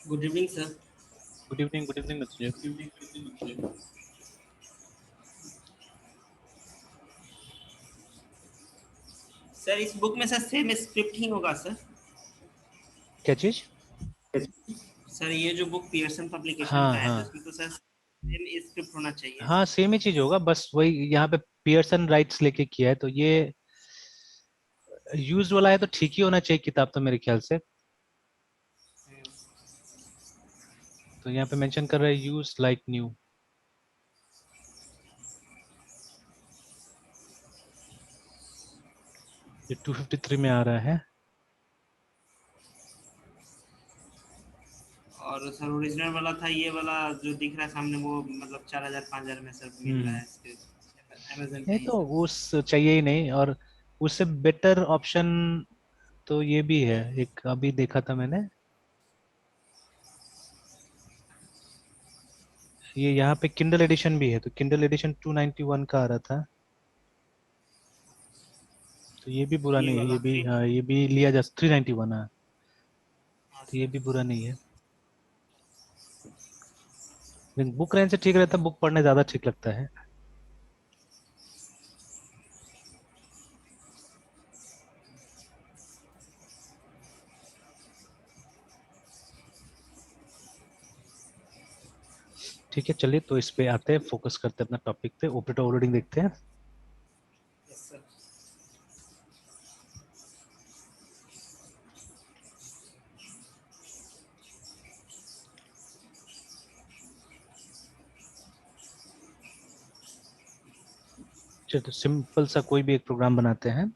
Good evening sir. Good evening mister. Sir इस book में sir same script ही होगा sir. क्या चीज? सर ये जो बुक पियर्सन पब्लिकेशन हाँ का है तो हाँ इसमें तो सर सेम स्क्रिप्ट होना चाहिए। हाँ, सेम ही चीज होगा, बस वही यहाँ पे पियर्सन राइट्स लेके किया है, तो ये यूज वाला है तो ठीक ही होना चाहिए किताब तो मेरे ख्याल से। तो यहाँ पे मेंशन कर रहा है यूज लाइक न्यू। ये 253 में आ रहा है। और सर ओरिजिनल वाला था ये वाला जो दिख रहा है सामने वो मतलब 4000 5000 में सर मिल रहा हम्म। है इसके अमेजन पे ये ही तो सर। उस चाहिए ही नहीं, और उससे बेटर ऑप्शन तो ये भी है, एक अभी देखा था मैंने। ये यहाँ पे किंडल एडिशन भी है, तो किंडल एडिशन 291 का आ रहा था। तो ये भी बुरा ये नहीं है, वाला ये भी, थ्री। हाँ ये भी लिया जा 391। हाँ, हाँ तो ये सर। भी बुरा नहीं है। लेकिन बुक रेंज से ठीक रहता है, बुक पढ़ने ज्यादा ठीक लगता है। ठीक है, चलिए तो इस पे आते हैं, फोकस करते हैं अपना टॉपिक पे, ऑपरेटर ओवरलोडिंग देखते हैं। Yes sir. चलिए तो सिंपल सा कोई भी एक प्रोग्राम बनाते हैं।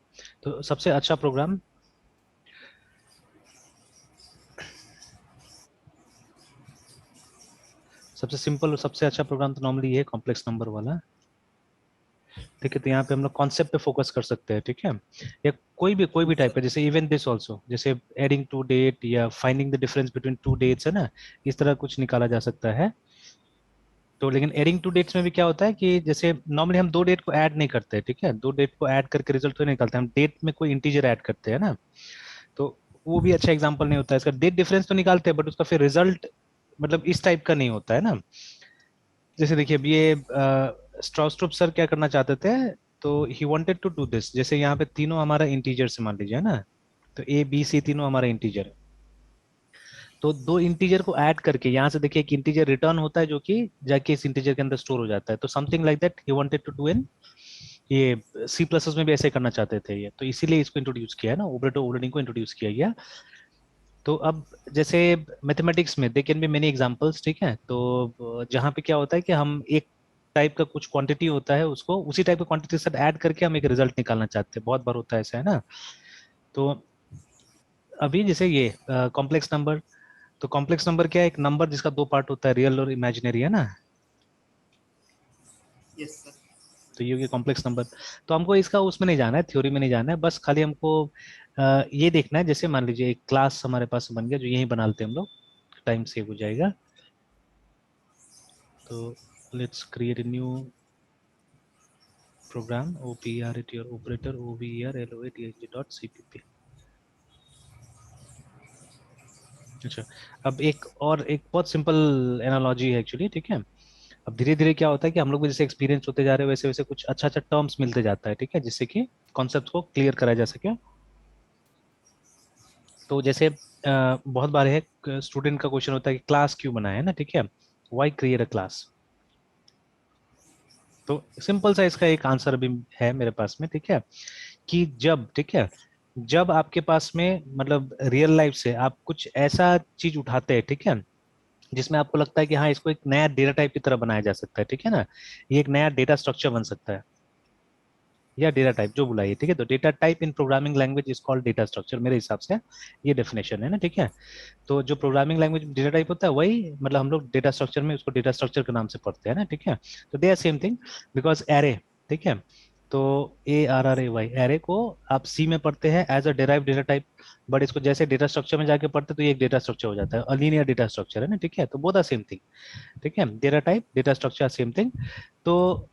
तो सबसे अच्छा प्रोग्राम, सबसे सिंपल और सबसे अच्छा प्रोग्राम तो नॉर्मली ये है, कॉम्प्लेक्स नंबर वाला। ठीक है, तो यहाँ पे हम लोग कॉन्सेप्ट पे फोकस कर सकते हैं, ठीक है। या कोई भी टाइप है, जैसे इवन दिस ऑल्सो, जैसे एडिंग टू डेट या finding the difference between two dates, है ना। इस तरह कुछ निकाला जा सकता है। तो लेकिन एडिंग टू डेट्स में भी क्या होता है कि जैसे नॉर्मली हम दो डेट को ऐड नहीं करते, ठीक है, दो डेट को ऐड करके रिजल्ट तो नहीं निकालते, हम डेट में कोई इंटीजर ऐड करते हैं ना। तो वो भी अच्छा एग्जांपल नहीं होता है इसका। डेट डिफरेंस तो निकालते हैं, बट उसका फिर रिजल्ट मतलब इस टाइप का नहीं होता है ना। जैसे देखिए, अब ये स्ट्राउस्ट्रुप सर क्या करना चाहते थे, तो he wanted to do this, जैसे यहाँ पे तीनों हमारा इंटीजर से मान लीजिए, है ना। तो ए बी सी तीनों हमारा इंटीजर है। तो दो इंटीजर को ऐड करके यहाँ से देखिए एक इंटीजर रिटर्न होता है जो कि जाके इस इंटीजर के अंदर स्टोर हो जाता है। तो something like that he wanted to do in ये सी प्लस में भी ऐसे करना चाहते थे ये, तो इसीलिए इसको इंट्रोड्यूस किया है ना, ऑपरेटर ओवरलोडिंग को इंट्रोड्यूस किया गया। तो अब जैसे मैथमेटिक्स में they can be many examples, ठीक है। तो जहाँ पे क्या होता है कि हम एक टाइप का कुछ क्वांटिटी होता है, उसको उसी टाइप का क्वांटिटी के साथ ऐड करके हम एक रिजल्ट निकालना चाहते हैं, बहुत बार होता है ऐसा, है ना। तो अभी जैसे ये कॉम्प्लेक्स नंबर, तो कॉम्प्लेक्स नंबर क्या है, एक नंबर जिसका दो पार्ट होता है, रियल और इमेजिनरी, है ना। Yes sir. तो ये हो गया कॉम्प्लेक्स नंबर। तो हमको इसका उसमें नहीं जाना है, थ्योरी में नहीं जाना है, बस खाली हमको ये देखना है, जैसे मान लीजिए एक क्लास हमारे पास बन गया, जो यही बना लेते हैं हम लोग, टाइम सेव हो जाएगा। तो let's create a new program, OPERAT और ऑपरेटर OVERLOADHG.cpp। अच्छा, अब एक बहुत सिंपल एनालॉजी है एक्चुअली, ठीक है। अब धीरे धीरे क्या होता है कि हम लोग भी जैसे एक्सपीरियंस होते जा रहे हैं, वैसे वैसे कुछ अच्छा अच्छा टर्म्स मिलते जाता है, ठीक है, जिससे कि कॉन्सेप्ट को क्लियर कराया जा सके। तो जैसे बहुत बार है, स्टूडेंट का क्वेश्चन होता है कि क्लास क्यों बनाया है ना, ठीक है, व्हाई क्रिएट अ क्लास। तो सिंपल सा इसका एक आंसर भी है मेरे पास में, ठीक है। कि जब, ठीक है, जब आपके पास में मतलब रियल लाइफ से आप कुछ ऐसा चीज उठाते हैं, ठीक है, जिसमें आपको लगता है कि हाँ इसको एक नया डेटा टाइप की तरह बनाया जा सकता है, ठीक है ना, ये एक नया डेटा स्ट्रक्चर बन सकता है, या डेटा टाइप जो बुलाइए, ठीक है। तो data type in programming language is called data structure, मेरे हिसाब से ये डेफिनेशन है ना, ठीक है। तो जो प्रोग्रामिंग लैंग्वेज डेटा टाइप होता है, वही मतलब हम लोग डेटा स्ट्रक्चर में उसको डेटा स्ट्रक्चर के नाम से पढ़ते हैं ना, ठीक है। तो they are same thing, because array, ठीक है। तो ARRAY एरे को आप सी में पढ़ते हैं as a derive data type, but इसको जैसे डेटा स्ट्रक्चर में जाके पढ़ते हैं तो ये एक डेटा स्ट्रक्चर हो जाता है, लीनियर डेटा स्ट्रक्चर है ना, ठीक है। तो बोथ आर सेम थिंग, ठीक है, data type data structure same thing. तो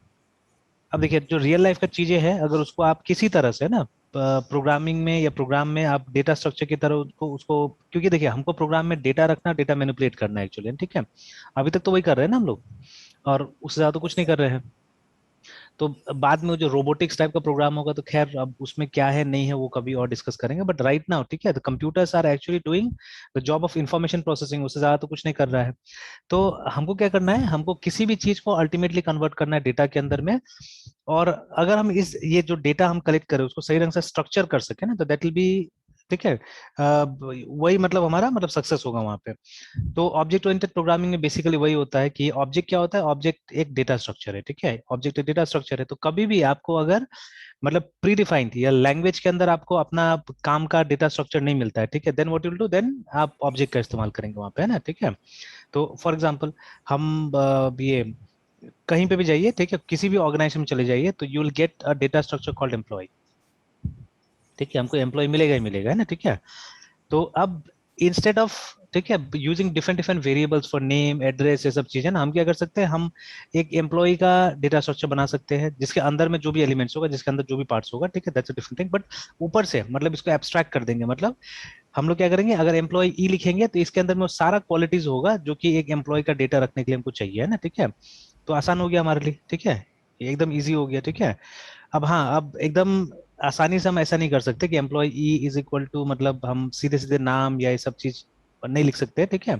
अब देखिए, जो रियल लाइफ का चीजें हैं, अगर उसको आप किसी तरह से ना प्रोग्रामिंग में या प्रोग्राम में आप डेटा स्ट्रक्चर की तरह उसको उसको क्योंकि देखिए हमको प्रोग्राम में डेटा रखना, डेटा मैनिपुलेट करना है एक्चुअली, ठीक है। अभी तक तो वही कर रहे हैं ना हम लोग, और उससे ज्यादा तो कुछ नहीं कर रहे हैं। तो बाद में जो रोबोटिक्स टाइप का प्रोग्राम होगा तो खैर अब उसमें क्या है नहीं है वो कभी और डिस्कस करेंगे, बट राइट नाउ ठीक है, the computers are actually doing the job of information processing, उससे ज्यादा तो कुछ नहीं कर रहा है। तो हमको क्या करना है, हमको किसी भी चीज को अल्टीमेटली कन्वर्ट करना है डेटा के अंदर में, और अगर हम इस ये जो डेटा हम कलेक्ट करें उसको सही ढंग से स्ट्रक्चर कर सके ना, तो दैट विल बी, ठीक है, वही मतलब हमारा मतलब सक्सेस होगा वहां पे। तो ऑब्जेक्ट ओरिएंटेड प्रोग्रामिंग में बेसिकली वही होता है कि ऑब्जेक्ट क्या होता है, ऑब्जेक्ट एक डेटा स्ट्रक्चर है, ठीक है, ऑब्जेक्ट एक डेटा स्ट्रक्चर है। तो कभी भी आपको अगर मतलब प्री डिफाइंड या लैंग्वेज के अंदर आपको अपना काम का डेटा स्ट्रक्चर नहीं मिलता है, ठीक है, then what you will do, then आप ऑब्जेक्ट का इस्तेमाल करेंगे वहां पे, है ना, ठीक है। तो फॉर एग्जांपल हम ये कहीं पे भी जाइए, ठीक है, किसी भी ऑर्गेनाइजेशन में चले जाइए तो you will get a data structure called employ, ठीक है, हमको एम्प्लॉय मिलेगा ही मिलेगा, है ना, ठीक है। तो अब इंस्टेड ऑफ, ठीक है, using different different variables for name address ये सब चीजें ना, हम क्या कर सकते हैं, हम एक एम्प्लॉय का डेटा स्ट्रक्चर बना सकते हैं जिसके अंदर में जो भी एलिमेंट्स होगा, जिसके अंदर जो भी पार्ट्स होगा, ठीक है, that's a different thing, but ऊपर से मतलब इसको एब्स्ट्रैक्ट कर देंगे। मतलब हम लोग क्या करेंगे, अगर एम्प्लॉय ई लिखेंगे तो इसके अंदर में वो सारा क्वालिटीज होगा जो कि एक एम्प्लॉय का डेटा रखने के लिए हमको चाहिए, है ना, ठीक है। तो आसान हो गया हमारे लिए, ठीक है, ये एकदम इजी हो गया, ठीक है। अब हाँ, अब एकदम आसानी से हम ऐसा नहीं कर सकते कि employ e is equal to, मतलब हम सीधे सीधे नाम या ये सब चीज नहीं लिख सकते, ठीक है।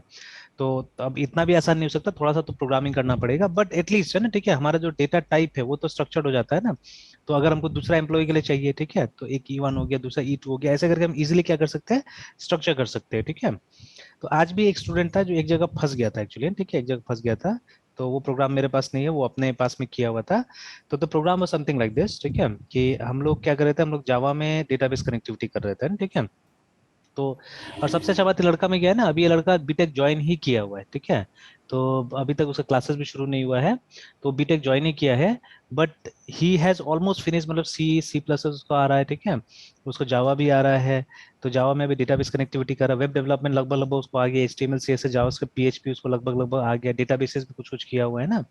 तो अब इतना भी आसान नहीं हो सकता, थोड़ा सा तो प्रोग्रामिंग करना पड़ेगा, बट एटलीस्ट है ना, ठीक है, हमारा जो डेटा टाइप है वो तो स्ट्रक्चर्ड हो जाता है ना। तो अगर हमको दूसरा एम्प्लॉय के लिए चाहिए, ठीक है, तो एक E1 हो गया, दूसरा E2 हो गया, ऐसे करके हम इजिली क्या कर सकते हैं, स्ट्रक्चर कर सकते हैं, ठीक है। तो आज भी एक स्टूडेंट था जो एक जगह फंस गया था एक्चुअली, ठीक है, एक जगह फंस गया था। तो वो प्रोग्राम मेरे पास नहीं है, वो अपने पास में किया हुआ था। तो the program was something like this, ठीक है, कि हम लोग क्या कर रहे थे, हम लोग जावा में डेटाबेस कनेक्टिविटी कर रहे थे, ठीक है। तो और सबसे अच्छा बात ये लड़का में क्या है ना, अभी ये लड़का बीटेक ज्वाइन ही किया हुआ है, ठीक है। तो अभी तक उसका क्लासेस भी शुरू नहीं हुआ है, तो बीटेक ज्वाइन ही किया है। But he has almost finish, मतलब सी प्लस उसको आ रहा है, ठीक है, उसको जावा भी आ रहा है। तो जावा में भी डेटाबेस कनेक्टिविटी कर रहा है, वेब डेवलपमेंट लगभग लगभग उसको आ गया, एचटीएमएल सीएसएस जावास्क्रिप्ट पीएचपी उसको लगभग लगभग आ गया, डेटाबेसेस भी कुछ कुछ किया हुआ है ना।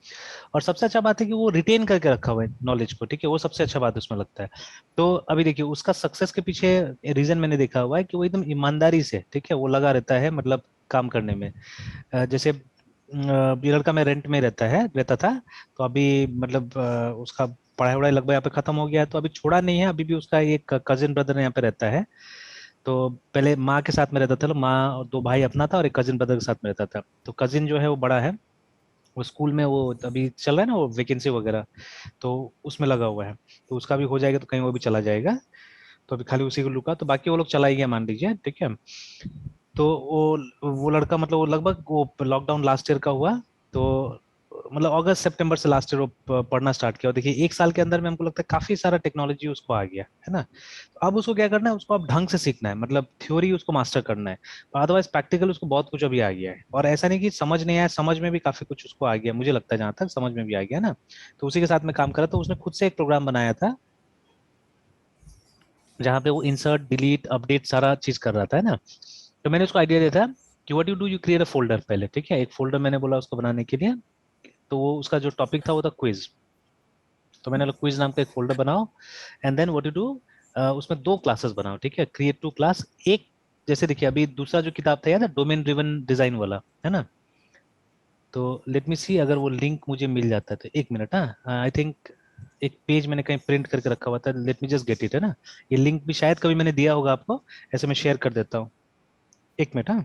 और सबसे अच्छा बात है कि वो रिटेन करके रखा हुआ है नॉलेज को, ठीक है, वो सबसे अच्छा बात उसमें लगता है। तो अभी देखिए उसका सक्सेस के पीछे रीजन मैंने देखा हुआ है कि वो एकदम ईमानदारी से, ठीक है, वो लगा रहता है मतलब काम करने में। जैसे ये लड़का मैं रेंट में रहता था। तो अभी मतलब उसका पढ़ाई वढ़ाई लगभग यहाँ पे खत्म हो गया है, तो अभी छोड़ा नहीं है, अभी भी उसका एक कजिन ब्रदर यहाँ पे रहता है। तो पहले माँ के साथ में रहता था, तो माँ और दो भाई अपना था और एक कजिन ब्रदर के साथ में रहता था। तो कजिन जो है वो बड़ा है, वो स्कूल में वो अभी चल रहा है ना वो वैकेंसी वगैरह, तो उसमें लगा हुआ है। तो उसका भी हो जाएगा तो कहीं वो भी चला जाएगा। तो अभी खाली उसी को लुका, तो बाकी वो लोग चला ही गया मान लीजिए, ठीक है। तो वो लड़का मतलब वो लगभग वो लॉकडाउन लास्ट ईयर का हुआ। तो मतलब अगस्त सितंबर से लास्ट ईयर वो पढ़ना स्टार्ट किया, और देखिए एक साल के अंदर में हमको लगता है काफी सारा टेक्नोलॉजी उसको आ गया है ना। तो अब उसको क्या करना है, उसको अब ढंग से सीखना है, मतलब थ्योरी उसको मास्टर करना है। अदरवाइज प्रैक्टिकल उसको बहुत कुछ अभी आ गया है, और ऐसा नहीं कि समझ नहीं आया, समझ में भी काफी कुछ उसको आ गया, मुझे लगता है जहां तक समझ में भी आ गया ना। तो उसी के साथ में काम करा, तो उसने खुद से एक प्रोग्राम बनाया था जहाँ पे वो इंसर्ट डिलीट अपडेट सारा चीज कर रहा था, है ना। तो मैंने उसको आइडिया दिया था कि what you do, you create a folder पहले, ठीक है, एक फोल्डर मैंने बोला उसको बनाने के लिए। तो वो उसका जो टॉपिक था वो था क्विज। तो मैंने बोला क्विज नाम का एक फोल्डर बनाओ, and then what you do, उसमें दो क्लासेस बनाओ, ठीक है, क्रिएट टू क्लास। एक जैसे देखिए अभी दूसरा जो किताब था याद है, डोमेन ड्रिवन डिजाइन वाला, है ना। तो लेट मी सी अगर वो लिंक मुझे मिल जाता है तो, एक मिनट, हाँ आई थिंक एक पेज मैंने कहीं प्रिंट करके रखा हुआ था, let me just get it, है ना। ये लिंक भी शायद कभी मैंने दिया होगा आपको, ऐसे मैं शेयर कर देता हूँ, एक मिनट, हाँ।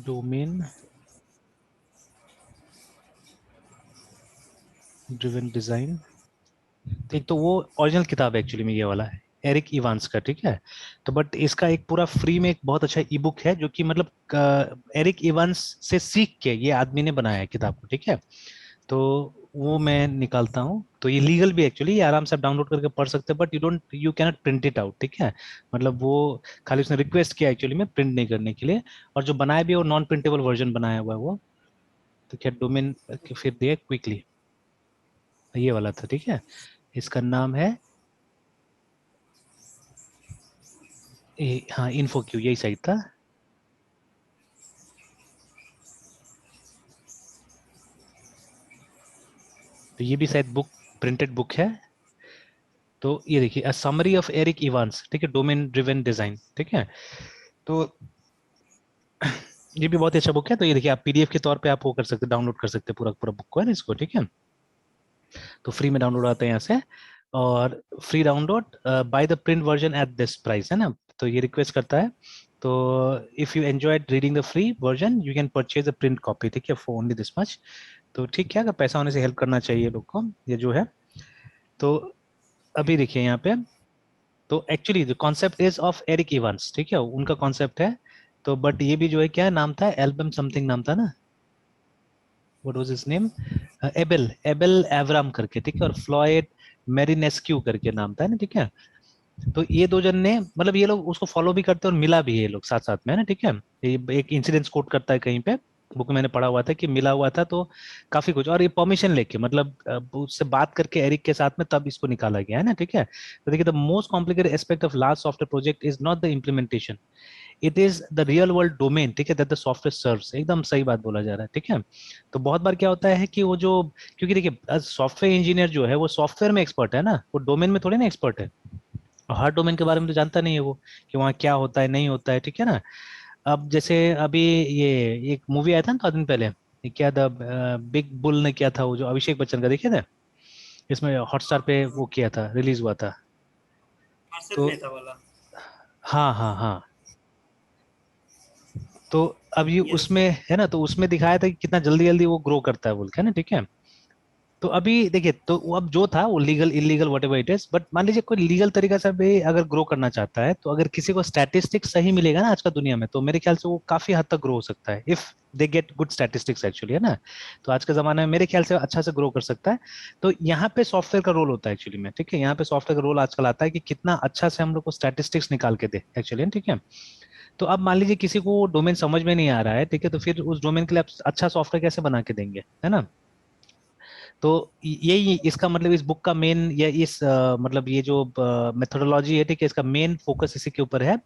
डोमेन ड्रिवन डिजाइन, एक तो वो ओरिजिनल किताब है एक्चुअली में ये वाला है, एरिक इवांस का, ठीक है। तो बट इसका एक पूरा फ्री में एक बहुत अच्छा ई बुक है जो कि मतलब एरिक इवांस से सीख के ये आदमी ने बनाया है किताब को, ठीक है। तो वो मैं निकालता हूँ। तो ये लीगल भी एक्चुअली, ये आराम से आप डाउनलोड करके पढ़ सकते हैं, but you cannot print it out, ठीक है। मतलब वो खाली उसने रिक्वेस्ट किया एक्चुअली में प्रिंट नहीं करने के लिए, और जो बनाया भी है वो नॉन प्रिंटेबल वर्जन बनाया हुआ है वो। तो क्या डोमेन फिर दिया क्विकली, ये वाला था, ठीक है। इसका नाम है हाँ इन्फो क्यू, यही साइट था। तो ये भी शायद बुक, प्रिंटेड बुक है। तो ये देखिए, a summary of Eric Evans, ठीक है, डोमेन ड्रिवन डिजाइन, ठीक है। तो ये भी बहुत ही अच्छा बुक है। तो ये देखिए, आप पीडीएफ के तौर पे आप वो कर सकते हैं, डाउनलोड कर सकते हैं पूरा पूरा बुक को, है ना, इसको, ठीक है। तो फ्री में डाउनलोड आता है यहाँ से, और free download by the print version at this price, है ना। तो ये रिक्वेस्ट करता है, तो if you enjoyed reading the free version you can purchase a print copy, ठीक है, फॉर ओनली दिस मच। तो ठीक है, अगर पैसा होने से हेल्प करना चाहिए लोग को, ये जो है। तो अभी देखिए यहाँ पे, तो actually the concept is of Eric Evans, ठीक है, उनका कॉन्सेप्ट है। तो बट ये भी जो है, क्या नाम था, एल्बम समथिंग नाम था ना, what was his name, Abel Abel Avram करके, ठीक है, और फ्लॉयड मेरिनेस्क्यू करके नाम था, है ना, ठीक है। तो ये दो जन ने, मतलब ये लोग उसको फॉलो भी करते हैं और मिला भी है ये लोग साथ साथ में, है ना, ठीक है। ये एक इंसिडेंस कोट करता है कहीं पे, बुक में मैंने पढ़ा हुआ था कि मिला हुआ था, तो काफी कुछ, और ये परमिशन लेके, मतलब उससे बात करके एरिक के साथ में तब इसको निकाला गया, है ना, ठीक है। तो देखिए, the most complicated aspect of large software project is not the implementation, it is the real world domain, ठीक है, दैट द सॉफ्टवेयर सर्व्स। एकदम सही बात बोला जा रहा है, ठीक है। तो बहुत बार क्या होता है कि वो जो, क्योंकि देखिए सॉफ्टवेयर इंजीनियर जो है वो सॉफ्टवेयर में एक्सपर्ट है ना, वो डोमेन में थोड़ी ना एक्सपर्ट है, और हर डोमेन के बारे में तो जानता नहीं है वो, कि वहाँ क्या होता है नहीं होता है, ठीक है ना। अब जैसे अभी ये एक मूवी आया था ना 2 दिन पहले, ये क्या था, बिग बुल ने किया था, वो जो अभिषेक बच्चन का, देखे थे, इसमें हॉटस्टार पे वो किया था, रिलीज हुआ था। हर्षद तो मेहता वाला। हाँ हाँ हाँ, तो अब ये यस। उसमें है ना, तो उसमें दिखाया था कि कितना जल्दी जल्दी वो ग्रो करता है बोल के, है ना, ठीक है। तो अभी देखिए, तो वो अब जो था वो legal illegal what ever it is, but मान लीजिए कोई लीगल तरीका से भी अगर ग्रो करना चाहता है, तो अगर किसी को स्टैटिस्टिक्स सही मिलेगा ना आज का दुनिया में, तो मेरे ख्याल से वो काफी हद तक ग्रो हो सकता है, if they get good statistics actually, है ना। तो आज के जमाने में मेरे ख्याल से अच्छा से ग्रो कर सकता है। तो यहाँ पे सॉफ्टवेयर का रोल होता है एक्चुअली में, ठीक है, यहाँ पे सॉफ्टवेयर का रोल आजकल आता है कि कितना अच्छा से हम लोग को स्टैटिस्टिक्स निकाल के दे एक्चुअली, ठीक है। तो अब मान लीजिए किसी को डोमेन समझ में नहीं आ रहा है, ठीक है, तो फिर उस डोमेन के लिए आप अच्छा सॉफ्टवेयर कैसे बना के देंगे, है ना। तो यही इसका मतलब, इस बुक का मेन, या इस मतलब ये जो मेथोडोलॉजी है, ठीक है, इसका मेन फोकस इसी के ऊपर है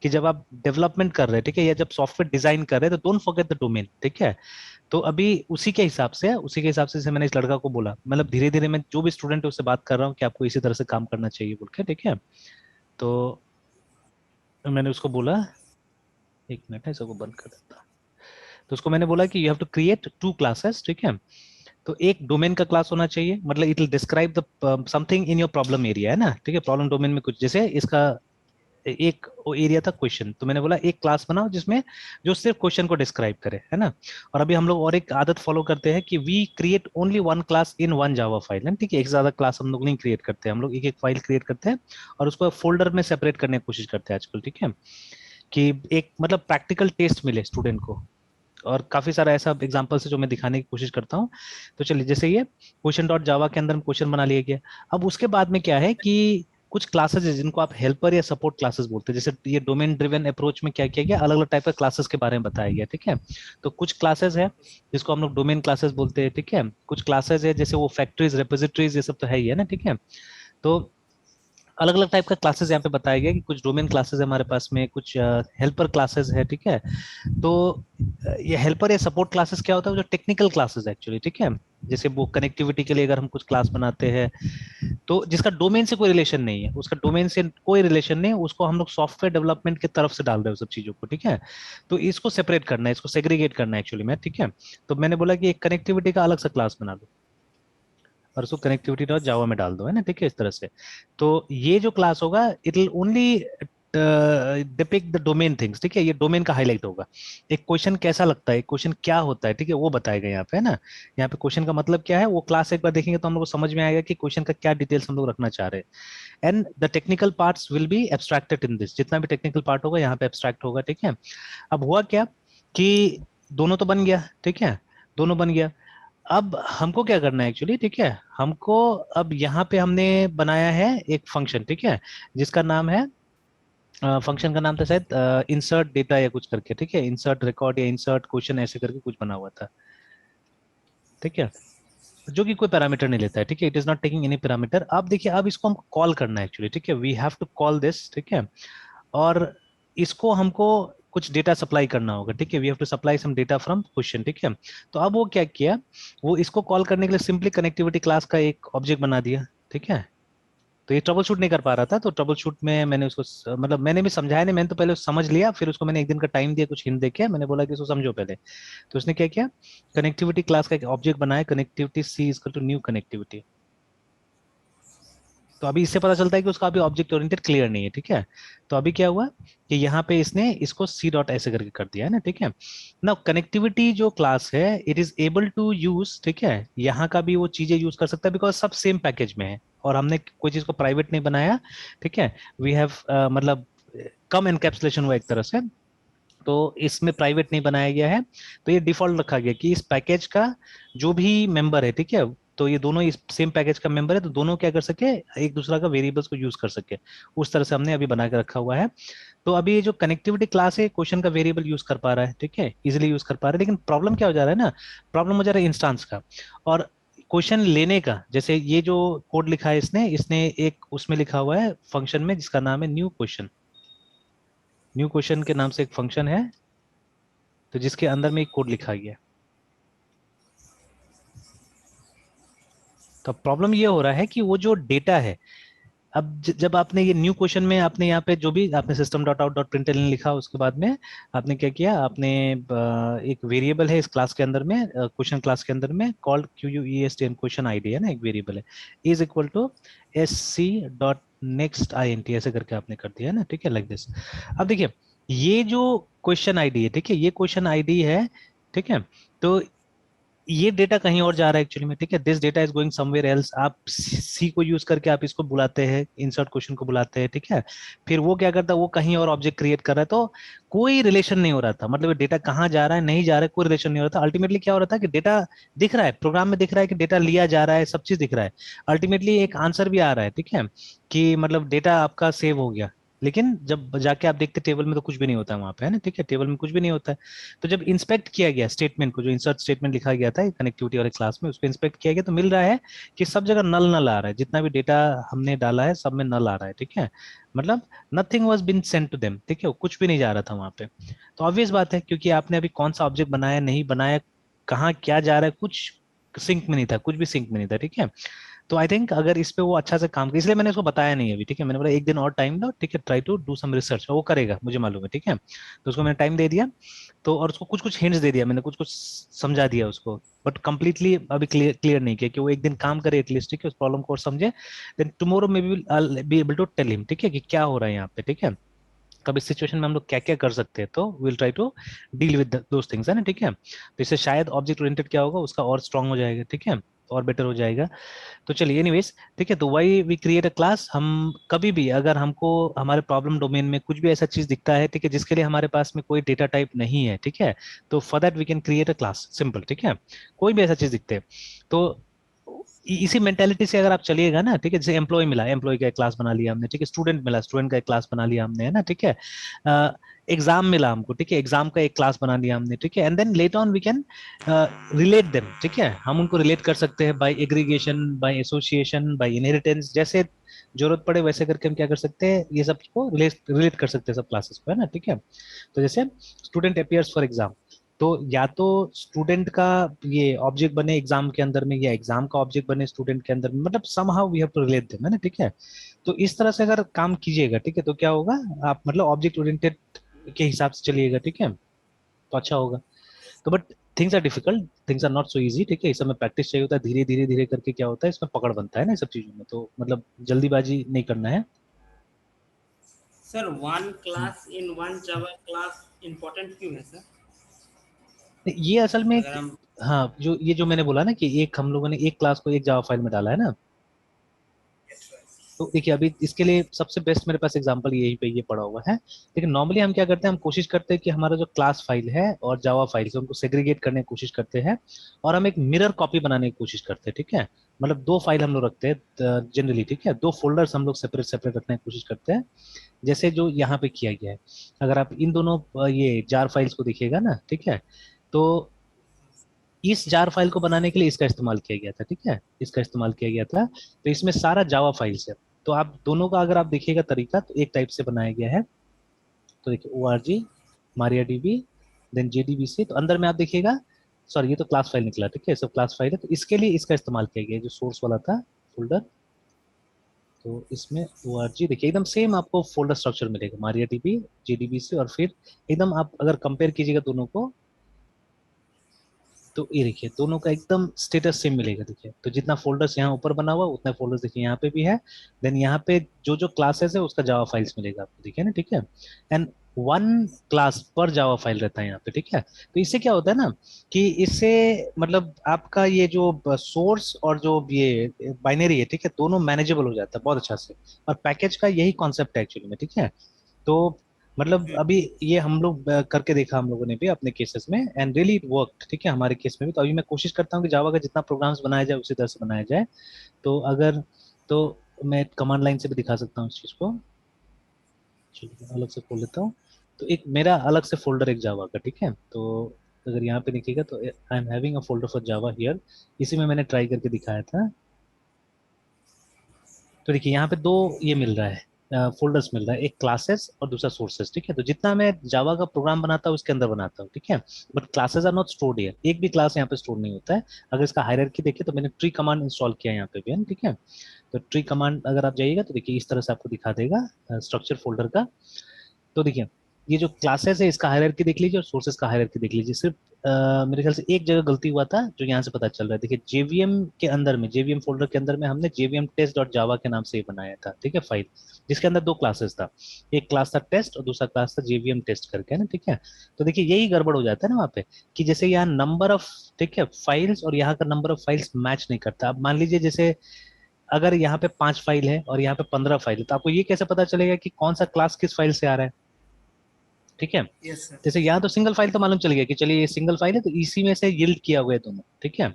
कि जब आप डेवलपमेंट कर रहे हैं, ठीक है, या जब सॉफ्टवेयर डिजाइन कर रहे हैं, तो डोंट फॉरगेट द डोमेन, ठीक है। तो अभी उसी के हिसाब से जैसे मैंने इस लड़का को बोला, मतलब धीरे धीरे मैं जो भी स्टूडेंट है उससे बात कर रहा हूँ कि आपको इसी तरह से काम करना चाहिए बोल के, ठीक है। तो मैंने उसको बोला, एक मिनट है, इसको बंद कर देता हूँ। तो उसको मैंने बोला कि you have to create 2 classes, ठीक है। तो एक डोमेन का क्लास होना चाहिए, मतलब it will describe the something in your problem area, है ना, ठीक है, प्रॉब्लम डोमेन में कुछ, जैसे इसका एक एरिया था क्वेश्चन, तो मैंने बोला एक क्लास बनाओ जिसमें जो सिर्फ क्वेश्चन को डिस्क्राइब करे, है ना। और अभी हम लोग और एक आदत फॉलो करते हैं कि we create only 1 class in 1 Java file, है ठीक है, एक से ज्यादा क्लास हम लोग नहीं क्रिएट करते हैं, हम लोग एक एक फाइल क्रिएट करते हैं और उसको फोल्डर में सेपरेट करने की कोशिश करते हैं आजकल, ठीक है, कि एक मतलब प्रैक्टिकल टेस्ट मिले स्टूडेंट को। और काफी सारा ऐसा एग्जांपल्स है जो मैं दिखाने की कोशिश करता हूँ। तो चलिए, जैसे ये क्वेश्चन डॉट जावा के अंदर हम क्वेश्चन बना लिया गया। अब उसके बाद में क्या है कि कुछ क्लासेस है जिनको आप हेल्पर या सपोर्ट क्लासेस बोलते हैं, जैसे ये डोमेन ड्रिवन अप्रोच में क्या किया गया, अलग अलग टाइप के क्लासेस के बारे में बताया गया, ठीक है। तो कुछ क्लासेस है जिसको हम लोग डोमेन क्लासेस बोलते हैं, ठीक है। कुछ क्लासेस है जैसे वो फैक्ट्रीज रेपोजिटरीज ये सब तो है ही है ना, ठीक है। तो अलग अलग टाइप का क्लासेस यहाँ पे बताया गया कि कुछ डोमेन क्लासेस है हमारे पास में, कुछ हेल्पर क्लासेस है, ठीक है। तो ये हेल्पर या सपोर्ट क्लासेस क्या होता है, जो टेक्निकल क्लासेस एक्चुअली, ठीक है। जैसे वो कनेक्टिविटी के लिए अगर हम कुछ क्लास बनाते हैं, तो जिसका डोमेन से कोई रिलेशन नहीं है, उसका डोमेन से कोई रिलेशन नहीं है, उसको हम लोग सॉफ्टवेयर डेवलपमेंट की तरफ से डाल रहे हैं सब चीजों को, ठीक है। तो इसको सेपरेट करना है, इसको सेग्रीगेट करना है एक्चुअली में, ठीक है। तो मैंने बोला कि एक कनेक्टिविटी का अलग सा क्लास बना लो और उसको कनेक्टिविटी डॉट जावा में डाल दो, है ना, ठीक है, इस तरह से। तो ये जो क्लास होगा it will only depict the domain things, ठीक है, ये डोमेन का हाईलाइट होगा। एक क्वेश्चन कैसा लगता है, क्वेश्चन क्या होता है, ठीक है, वो बताएगा यहाँ पे, है ना। यहाँ पे क्वेश्चन का मतलब क्या है, वो क्लास एक बार देखेंगे तो हम लोग को समझ में आएगा कि क्वेश्चन का क्या डिटेल्स हम लोग रखना चाह रहे हैं। And the technical parts will be abstracted in this, जितना भी टेक्निकल पार्ट होगा यहाँ पे एब्स्ट्रैक्ट होगा, ठीक है। अब हुआ क्या कि दोनों तो बन गया, ठीक है, दोनों बन गया। अब हमको क्या करना है एक्चुअली, ठीक है, हमको अब यहाँ पे हमने बनाया है एक फंक्शन, ठीक है, जिसका नाम है, फंक्शन का नाम था शायद इंसर्ट डेटा या कुछ करके, ठीक है, इंसर्ट रिकॉर्ड या इंसर्ट क्वेश्चन ऐसे करके कुछ बना हुआ था, ठीक है, जो कि कोई पैरामीटर नहीं लेता है, ठीक है, it is not taking any parameter. अब देखिए, अब इसको हमको कॉल करना है एक्चुअली, ठीक है, we have to call this, ठीक है, और इसको हमको कुछ डेटा सप्लाई करना होगा, ठीक है, we have to supply some data from question, ठीक है। तो अब वो क्या किया, वो इसको कॉल करने के लिए सिंपली कनेक्टिविटी क्लास का एक ऑब्जेक्ट बना दिया, ठीक है। तो ये ट्रबल शूट नहीं कर पा रहा था, तो ट्रबल शूट में मैंने उसको मतलब मैंने भी समझाया नहीं, मैंने तो पहले समझ लिया, फिर उसको मैंने एक दिन का टाइम दिया, कुछ हिंट देके मैंने बोला कि इसको समझो पहले। तो उसने क्या किया, कनेक्टिविटी क्लास का एक ऑब्जेक्ट बनाया, connectivity C is to new connectivity. तो अभी इससे पता चलता है कि उसका अभी ऑब्जेक्ट ओरिएंटेड क्लियर नहीं है, ठीक है। तो अभी क्या हुआ कि यहाँ पे इसने इसको सी डॉट ऐसे करके कर दिया है ना, ठीक है। ना कनेक्टिविटी जो क्लास है, it is able to use, ठीक है, यहाँ का भी वो चीजें यूज कर सकता है, बिकॉज सब सेम पैकेज में है, और हमने कोई चीज को प्राइवेट नहीं बनाया, ठीक है। वी हैव मतलब कम एनकैप्सुलेशन हुआ एक तरह से, तो इसमें प्राइवेट नहीं बनाया गया है, तो ये डिफॉल्ट रखा गया कि इस पैकेज का जो भी मेंबर है, ठीक है, तो ये दोनों इस सेम पैकेज का मेंबर है, तो दोनों क्या कर सके, एक दूसरा का वेरिएबल्स को यूज कर सके, उस तरह से हमने अभी बना के रखा हुआ है। तो अभी ये जो कनेक्टिविटी क्लास है, क्वेश्चन का वेरिएबल यूज कर पा रहा है, ठीक है, इजिली यूज कर पा रहा है, लेकिन प्रॉब्लम क्या हो जा रहा है ना, प्रॉब्लम हो जा रहा है इंस्टांस का, और क्वेश्चन लेने का। जैसे ये जो कोड लिखा है इसने इसने एक उसमें लिखा हुआ है फंक्शन में, जिसका नाम है न्यू क्वेश्चन, न्यू क्वेश्चन के नाम से एक फंक्शन है, तो जिसके अंदर में एक कोड लिखा गया है। तो प्रॉब्लम ये हो रहा है कि वो जो डेटा है, अब जब आपने ये न्यू क्वेश्चन में आपने यहाँ पे जो भी आपने system dot out dot println लिखा, उसके बाद में आपने क्या किया, आपने एक वेरिएबल है इस क्लास के अंदर में, क्वेश्चन क्लास के अंदर में, called Q U E S T N, question ID है ना, एक वेरिएबल है, is equal to S C dot next I N T, ऐसे करके आपने कर दिया है ना, ठीक है, लाइक दिस। अब देखिए, ये जो क्वेश्चन आईडी है, ठीक है, ये क्वेश्चन आईडी है, ठीक है, तो ये डेटा कहीं और जा रहा है एक्चुअली में, ठीक है, this data is going somewhere else. आप सी को यूज करके आप इसको बुलाते हैं, इंसर्ट क्वेश्चन को बुलाते हैं, ठीक है, फिर वो क्या करता है, वो कहीं और ऑब्जेक्ट क्रिएट कर रहा है, तो कोई रिलेशन नहीं हो रहा था, मतलब डेटा कहाँ जा रहा है, नहीं जा रहा है, कोई रिलेशन नहीं हो रहा था। अल्टीमेटली क्या हो रहा था कि डेटा दिख रहा है, प्रोग्राम में दिख रहा है कि डेटा लिया जा रहा है, सब चीज दिख रहा है, अल्टीमेटली एक आंसर भी आ रहा है, ठीक है, कि मतलब डेटा आपका सेव हो गया, लेकिन जब जाके आप देखते टेबल में तो कुछ भी नहीं होता है वहां पे, है ना, ठीक है, टेबल में कुछ भी नहीं होता है। तो जब इंस्पेक्ट किया गया स्टेटमेंट को, जो इंसर्ट स्टेटमेंट लिखा गया था कनेक्टिविटी वाले क्लास में, उसको इंस्पेक्ट किया गया, तो मिल रहा है कि सब जगह नल नल आ रहा है, जितना भी डेटा हमने डाला है सब में नल आ रहा है, ठीक है, मतलब nothing was been sent to them, ठीक है, कुछ भी नहीं जा रहा था वहां पे। तो ऑब्वियस बात है, क्योंकि आपने अभी कौन सा ऑब्जेक्ट बनाया नहीं बनाया, कहाँ क्या जा रहा है, कुछ सिंक में नहीं था, कुछ भी सिंक में नहीं था, ठीक है। तो आई थिंक अगर इस पे वो अच्छा से काम करे, इसलिए मैंने उसको बताया नहीं अभी, ठीक है, मैंने बोला एक दिन और टाइम दो, ठीक है, try to do some research, वो करेगा मुझे मालूम है, ठीक है। तो उसको मैंने टाइम दे दिया, तो और उसको कुछ कुछ हिंट्स दे दिया मैंने, कुछ कुछ समझा दिया उसको, बट कंप्लीटली अभी क्लियर नहीं किया, कि वो एक दिन काम करे एटलीस्ट, ठीक है, उस प्रॉब्लम को और समझे, then tomorrow may be able to tell him, ठीक है, कि क्या हो रहा है यहाँ पे, ठीक है, कब इस सिचुएशन में हम लोग क्या क्या कर सकते हैं, तो will try to deal with those things, है ना, ठीक है। तो इससे शायद ऑब्जेक्ट ओरिएंटेड क्या होगा उसका और स्ट्रांग हो जाएगा, ठीक है, और बेटर हो जाएगा। तो चलिए एनीवेज, ठीक है, तो why we create a class, हम कभी भी अगर हमको हमारे प्रॉब्लम डोमेन में कुछ भी ऐसा चीज दिखता है, ठीक है, जिसके लिए हमारे पास में कोई डेटा टाइप नहीं है, ठीक है, तो for that we can create a class, simple, ठीक है, कोई भी ऐसा चीज दिखते हैं, तो इसी मेंटेलिटी से अगर आप चलिएगा ना, ठीक है, जैसे एम्प्लॉय मिला, एम्प्लॉय का एक क्लास बना लिया हमने, ठीक है, स्टूडेंट मिला, स्टूडेंट का एक क्लास बना लिया हमने, है ना, ठीक है, एग्जाम मिला हमको, ठीक है, एग्जाम का एक क्लास बना लिया हमने, ठीक है, and then later on we can relate them, ठीक है, हम उनको रिलेट कर सकते हैं by aggregation, by association, by inheritance, जैसे जरूरत पड़े वैसे करके हम क्या कर सकते हैं, ये सब को रिलेट रिलेट कर सकते हैं सब क्लासेस को, है ना, ठीक है। तो जैसे स्टूडेंट अपियर्स फॉर एग्जाम, तो या तो स्टूडेंट का ये ऑब्जेक्ट बने एग्जाम के अंदर में, या एग्जाम का ऑब्जेक्ट बने स्टूडेंट के अंदर में, मतलब somehow we have to relate them, है ना, ठीक है। तो इस तरह से अगर काम कीजिएगा, ठीक है, तो क्या होगा, आप मतलब ऑब्जेक्ट ओरिएंटेड के हिसाब से चलिएगा, ठीक है, तो अच्छा होगा। तो but things are difficult, things are not so easy, ठीक है, इस समय प्रैक्टिस चाहिए होता है, धीरे धीरे धीरे करके क्या होता है, इसमें पकड़ बनता है ना, इस सब चीजों में, तो मतलब जल्दीबाजी नहीं करना है। Sir one class in one Java class important क्यों है सर? ये असल में अगर हम हाँ, जो ये जो मैंने बोला ना कि एक हम लोगों ने एक क्लास को एक जावा फाइल में डाला है ना, तो देखिए अभी इसके लिए सबसे बेस्ट मेरे पास एग्जांपल यही पे ये पड़ा हुआ है। लेकिन नॉर्मली हम क्या करते हैं, हम कोशिश करते हैं कि हमारा जो क्लास फाइल है और जावा फाइल है उनको सेग्रीगेट करने की कोशिश करते हैं, और हम एक मिरर कॉपी बनाने की कोशिश करते हैं, ठीक है। मतलब दो फाइल हम लोग रखते हैं जनरली, ठीक है, दो फोल्डर्स हम लोग सेपरेट सेपरेट रखने की कोशिश करते हैं, जैसे जो यहाँ पे किया गया है। अगर आप इन दोनों ये जार फाइल्स को देखिएगा ना, ठीक है, तो इस जार फाइल को बनाने के लिए इसका इस्तेमाल किया गया था, ठीक है, इसका इस्तेमाल किया गया था। तो इसमें सारा जावा फाइल्स है। तो आप दोनों का अगर आप देखिएगा तरीका, तो एक टाइप से बनाया गया है। तो देखिए O R G, Maria DB, then JDBC, तो अंदर में आप देखिएगा, सॉरी ये तो क्लास फाइल निकला, ठीक है, सब क्लास फाइल है, तो इसके लिए इसका इस्तेमाल किया गया है, जो सोर्स वाला था फोल्डर। तो इसमें ओ आर जी देखिए एकदम सेम आपको फोल्डर स्ट्रक्चर मिलेगा, मारिया डीबी, जेडीबीसी, और फिर एकदम आप अगर कंपेयर कीजिएगा दोनों को, तो ये देखिए दोनों का एकदम स्टेटस सेम मिलेगा। देखिए तो जितना फोल्डर्स यहाँ ऊपर बना हुआ उतना फोल्डर्स देखिए यहाँ पे भी है। देन यहाँ पे जो जो क्लासेस है उसका जावा फाइल्स मिलेगा आपको, देखिए ना, ठीक है। एंड वन क्लास पर जावा फाइल रहता है यहाँ पे, ठीक है। तो इससे क्या होता है ना, कि इससे मतलब आपका ये जो सोर्स और जो ये बाइनरी है, ठीक है, दोनों मैनेजेबल हो जाता है बहुत अच्छा से। और पैकेज का यही कॉन्सेप्ट है एक्चुअली में, ठीक है। तो मतलब हम्म, अभी ये हम लोग करके देखा हम लोगों ने भी अपने केसेस में, एंड रियली इट वर्कड, ठीक है, हमारे केस में भी। तो अभी मैं कोशिश करता हूँ कि जावा का जितना प्रोग्राम्स बनाया जाए उसी तरह से बनाया जाए। तो अगर, तो मैं कमांड लाइन से भी दिखा सकता हूँ इस चीज को। चलिए मैं अलग से खोल लेता हूँ। तो एक मेरा अलग से फोल्डर एक जावा का, ठीक है। तो अगर यहाँ पे देखिएगा तो I am having a folder for Java here, इसी में मैंने ट्राई करके दिखाया था। तो देखिए यहाँ पे दो ये मिल रहा है, फोल्डर्स मिल रहा है, एक क्लासेस और दूसरा सोर्सेस, ठीक है। तो जितना मैं जावा का प्रोग्राम बनाता हूँ उसके अंदर बनाता हूँ, ठीक है। But classes are not stored here, एक भी क्लास यहाँ पे स्टोर नहीं होता है। अगर इसका हायरार्की देखिए तो मैंने ट्री कमांड इंस्टॉल किया है यहाँ पे भी है, ठीक है। तो ट्री कमांड अगर आप जाइएगा तो देखिए इस तरह से आपको दिखा देगा स्ट्रक्चर फोल्डर का। तो देखिए ये जो क्लासेस है इसका हायरार्की देख लीजिए और सोर्सेस का हायरार्की देख लीजिए। सिर्फ मेरे ख्याल से एक जगह गलती हुआ था जो यहाँ से पता चल रहा है। देखिए जेवीएम के अंदर में, जेवीएम फोल्डर के अंदर में हमने जेवीएम टेस्ट डॉट जावा के नाम से ये बनाया था, ठीक है, फाइल, जिसके अंदर दो क्लासेस था। एक क्लास था टेस्ट और दूसरा क्लास था जेवीएम टेस्ट करके, है ना, ठीक है। तो देखिए यही गड़बड़ हो जाता है ना वहाँ पे, कि जैसे यहाँ नंबर ऑफ, ठीक है, फाइल्स और यहाँ का नंबर ऑफ फाइल्स मैच नहीं करता। अब मान लीजिए जैसे अगर यहाँ पे 5 फाइल है और यहाँ पे 15 फाइल है, तो आपको ये कैसे पता चलेगा कि कौन सा क्लास किस फाइल से आ रहा है, ठीक है। Yes sir. जैसे यहाँ तो सिंगल फाइल तो मालूम चल गया कि चलिए ये सिंगल फाइल है, तो इसी में से यील्ड किया हुआ है दोनों, ठीक है।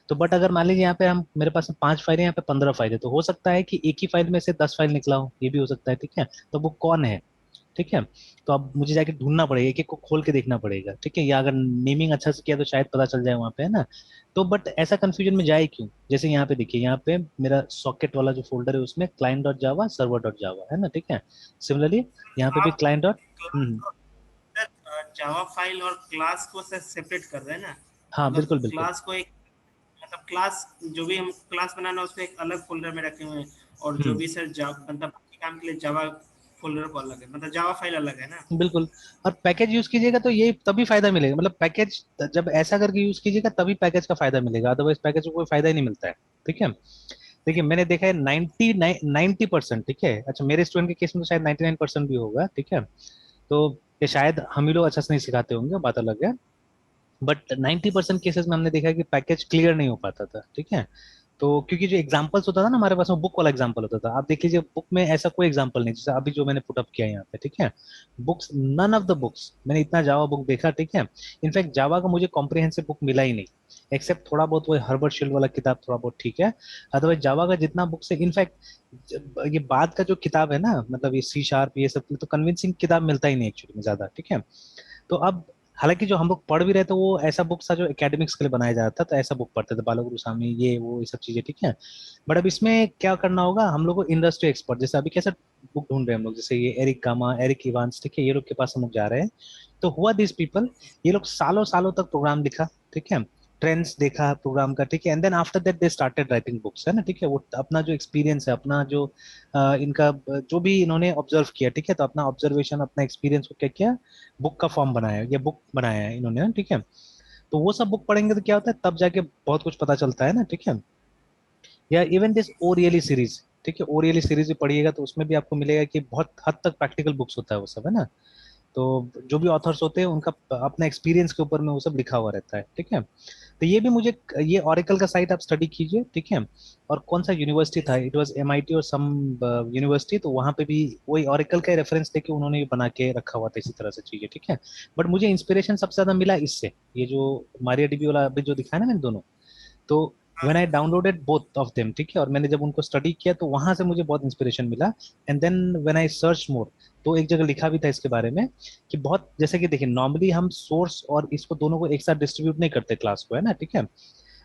तो बट अगर मान लीजिए यहाँ पे हम, मेरे पास 5 फाइल है, यहाँ पे 15 फाइल है, तो हो सकता है कि एक ही फाइल में से 10 फाइल निकला हो, ये भी हो सकता है, ठीक है। तो वो कौन है, ठीक है। तो अब मुझे जाके ढूंढना पड़ेगा, एक एक को खोल के देखना पड़ेगा, ठीक है। या अगर नेमिंग अच्छा से किया तो शायद पता चल जाए वहां पे, है ना। तो बट ऐसा कंफ्यूजन में जाए क्यों, जैसे यहाँ पे देखिए, यहाँ पे मेरा सॉकेट वाला जो फोल्डर है उसमें क्लाइंट डॉट जावा, सर्वर डॉट जावा, है ना, ठीक है। सिमिलरली यहाँ पे भी आप client dot, class sir Java file और क्लास को सर सेपरेट कर रहे हैं ना। हाँ मतलब बिल्कुल बिल्कुल। क्लास को एक, मतलब क्लास जो भी हम क्लास बनाना है उसको एक अलग फोल्डर में रखे हुए हैं, और जो हम्म, भी सर मतलब बाकी काम के लिए जावा फोल्डर को अलग है, मतलब जावा फाइल अलग है ना। बिल्कुल। और पैकेज यूज कीजिएगा तो ये तभी फायदा मिलेगा, मतलब पैकेज जब ऐसा करके यूज कीजिएगा तभी पैकेज का फायदा मिलेगा, अदरवाइज पैकेज को कोई फायदा ही नहीं मिलता है, ठीक है। देखिए मैंने देखा है 90% ठीक है, अच्छा मेरे स्टूडेंट के केस में तो शायद 99% भी होगा, ठीक है। तो ये शायद हम ही लोग अच्छा से नहीं सिखाते होंगे, बात अलग है। बट 90% केसेस में हमने देखा है कि पैकेज क्लियर नहीं हो पाता था, ठीक है। तो क्योंकि जो एग्जांपल्स होता था ना हमारे पास में, बुक वाला एग्जांपल होता था। आप देख लीजिए बुक में ऐसा कोई एग्जांपल नहीं, जैसे अभी जो मैंने पुटअप किया है यहाँ पे, ठीक है। Books, none of the books, मैंने इतना जावा बुक देखा, ठीक है। इनफैक्ट जावा का मुझे कॉम्प्रिहेंसिव बुक मिला ही नहीं, एक्सेप्ट थोड़ा बहुत वो हर्बर्ट शील्ड वाला किताब थोड़ा बहुत, ठीक है। अदरवाइज जावा का जितना बुक्स है, इनफैक्ट ये बाद का जो किताब है ना, मतलब ये सी शार्प ये सब, तो कन्विंसिंग किताब मिलता ही नहीं एक्चुअली में ज्यादा, ठीक है। तो अब हालांकि जो हम लोग पढ़ भी रहे थे वो ऐसा बुक था जो एकेडमिक्स के लिए बनाया जा रहा था, तो ऐसा बुक पढ़ते थे, बालगुरु स्वामी ये वो ये सब चीजें, ठीक है। बट अब इसमें क्या करना होगा हम लोग को, इंडस्ट्री एक्सपर्ट, जैसे अभी कैसे बुक ढूंढ रहे हैं हम लोग, जैसे ये एरिक गामा, एरिक इवांस, ठीक है, ये लोग के पास हम लोग जा रहे हैं। तो हुआ दिस पीपल, ये लोग सालों सालों तक प्रोग्राम लिखा, ठीक है, ट्रेंड्स देखा प्रोग्राम का, ठीक है। And then after that they started writing books, है ना, ठीक है। वो अपना जो एक्सपीरियंस है, अपना जो इनका जो भी इन्होंने ऑब्जर्व किया, ठीक है, तो अपना ऑब्जर्वेशन अपना एक्सपीरियंस को क्या किया, बुक का फॉर्म बनाया, या बुक बनाया है इन्होंने ना, ठीक है। तो वो सब बुक पढ़ेंगे तो क्या होता है, तब जाके बहुत कुछ पता चलता है ना, ठीक है। या इवन दिस ओरियली सीरीज, ठीक है, ओरियली सीरीज भी पढ़िएगा तो उसमें भी आपको मिलेगा कि बहुत हद तक प्रैक्टिकल बुक्स होता है वो सब, है ना। तो जो भी ऑथर्स होते हैं उनका अपना एक्सपीरियंस के ऊपर में वो सब लिखा हुआ रहता है, ठीक है। तो ये भी मुझे, ये ओरेकल का साइट आप स्टडी कीजिए, ठीक है। और कौन सा यूनिवर्सिटी था, इट वाज एमआईटी और सम यूनिवर्सिटी, तो वहां पे भी वही ओरेकल का रेफरेंस लेके उन्होंने ये बना के रखा हुआ था इसी तरह से चीजें, ठीक है। बट मुझे इंस्पिरेशन सबसे ज्यादा मिला इससे, ये जो मारियाडीबी वाला अभी जो दिखाया ना मैंने दोनों, तो हाँ when I sir. Downloaded both of them, ठीक है, और मैंने जब उनको स्टडी किया तो वहां से मुझे बहुत इंस्पिरेशन मिला। And then when I search more, तो एक जगह लिखा भी था इसके बारे में कि बहुत, जैसे कि देखिए नॉर्मली हम सोर्स और इसको दोनों को एक साथ डिस्ट्रीब्यूट नहीं करते क्लास को, है ना, ठीक है।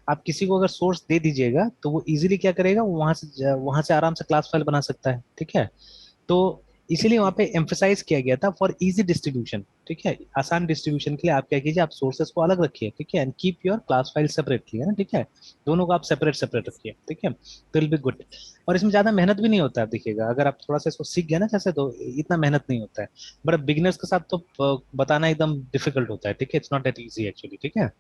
आप किसी को अगर सोर्स दे दीजिएगा तो वो इजीली क्या करेगा, वो वहां से आराम से क्लास फाइल बना सकता है, ठीक है। तो इसीलिए वहां जी पे एम्फेसाइज किया गया था फॉर इजी डिस्ट्रीब्यूशन, ठीक है। आसान डिस्ट्रीब्यूशन के लिए आप क्या कीजिए, आप सोर्सेस को अलग रखिए, ठीक है, and keep your class file separately, है ना, ठीक है। दोनों को आप सेपरेट सेपरेट रखिए, ठीक है, तो विल बी गुड। और इसमें ज्यादा मेहनत भी नहीं होता है, आप देखिएगा अगर आप थोड़ा सा इसको सीख गए ना जैसे, तो इतना मेहनत नहीं होता है। बट बिगिनर्स के साथ तो बताना एकदम डिफिकल्ट होता है, ठीक है, it's not that easy actually, ठीक है।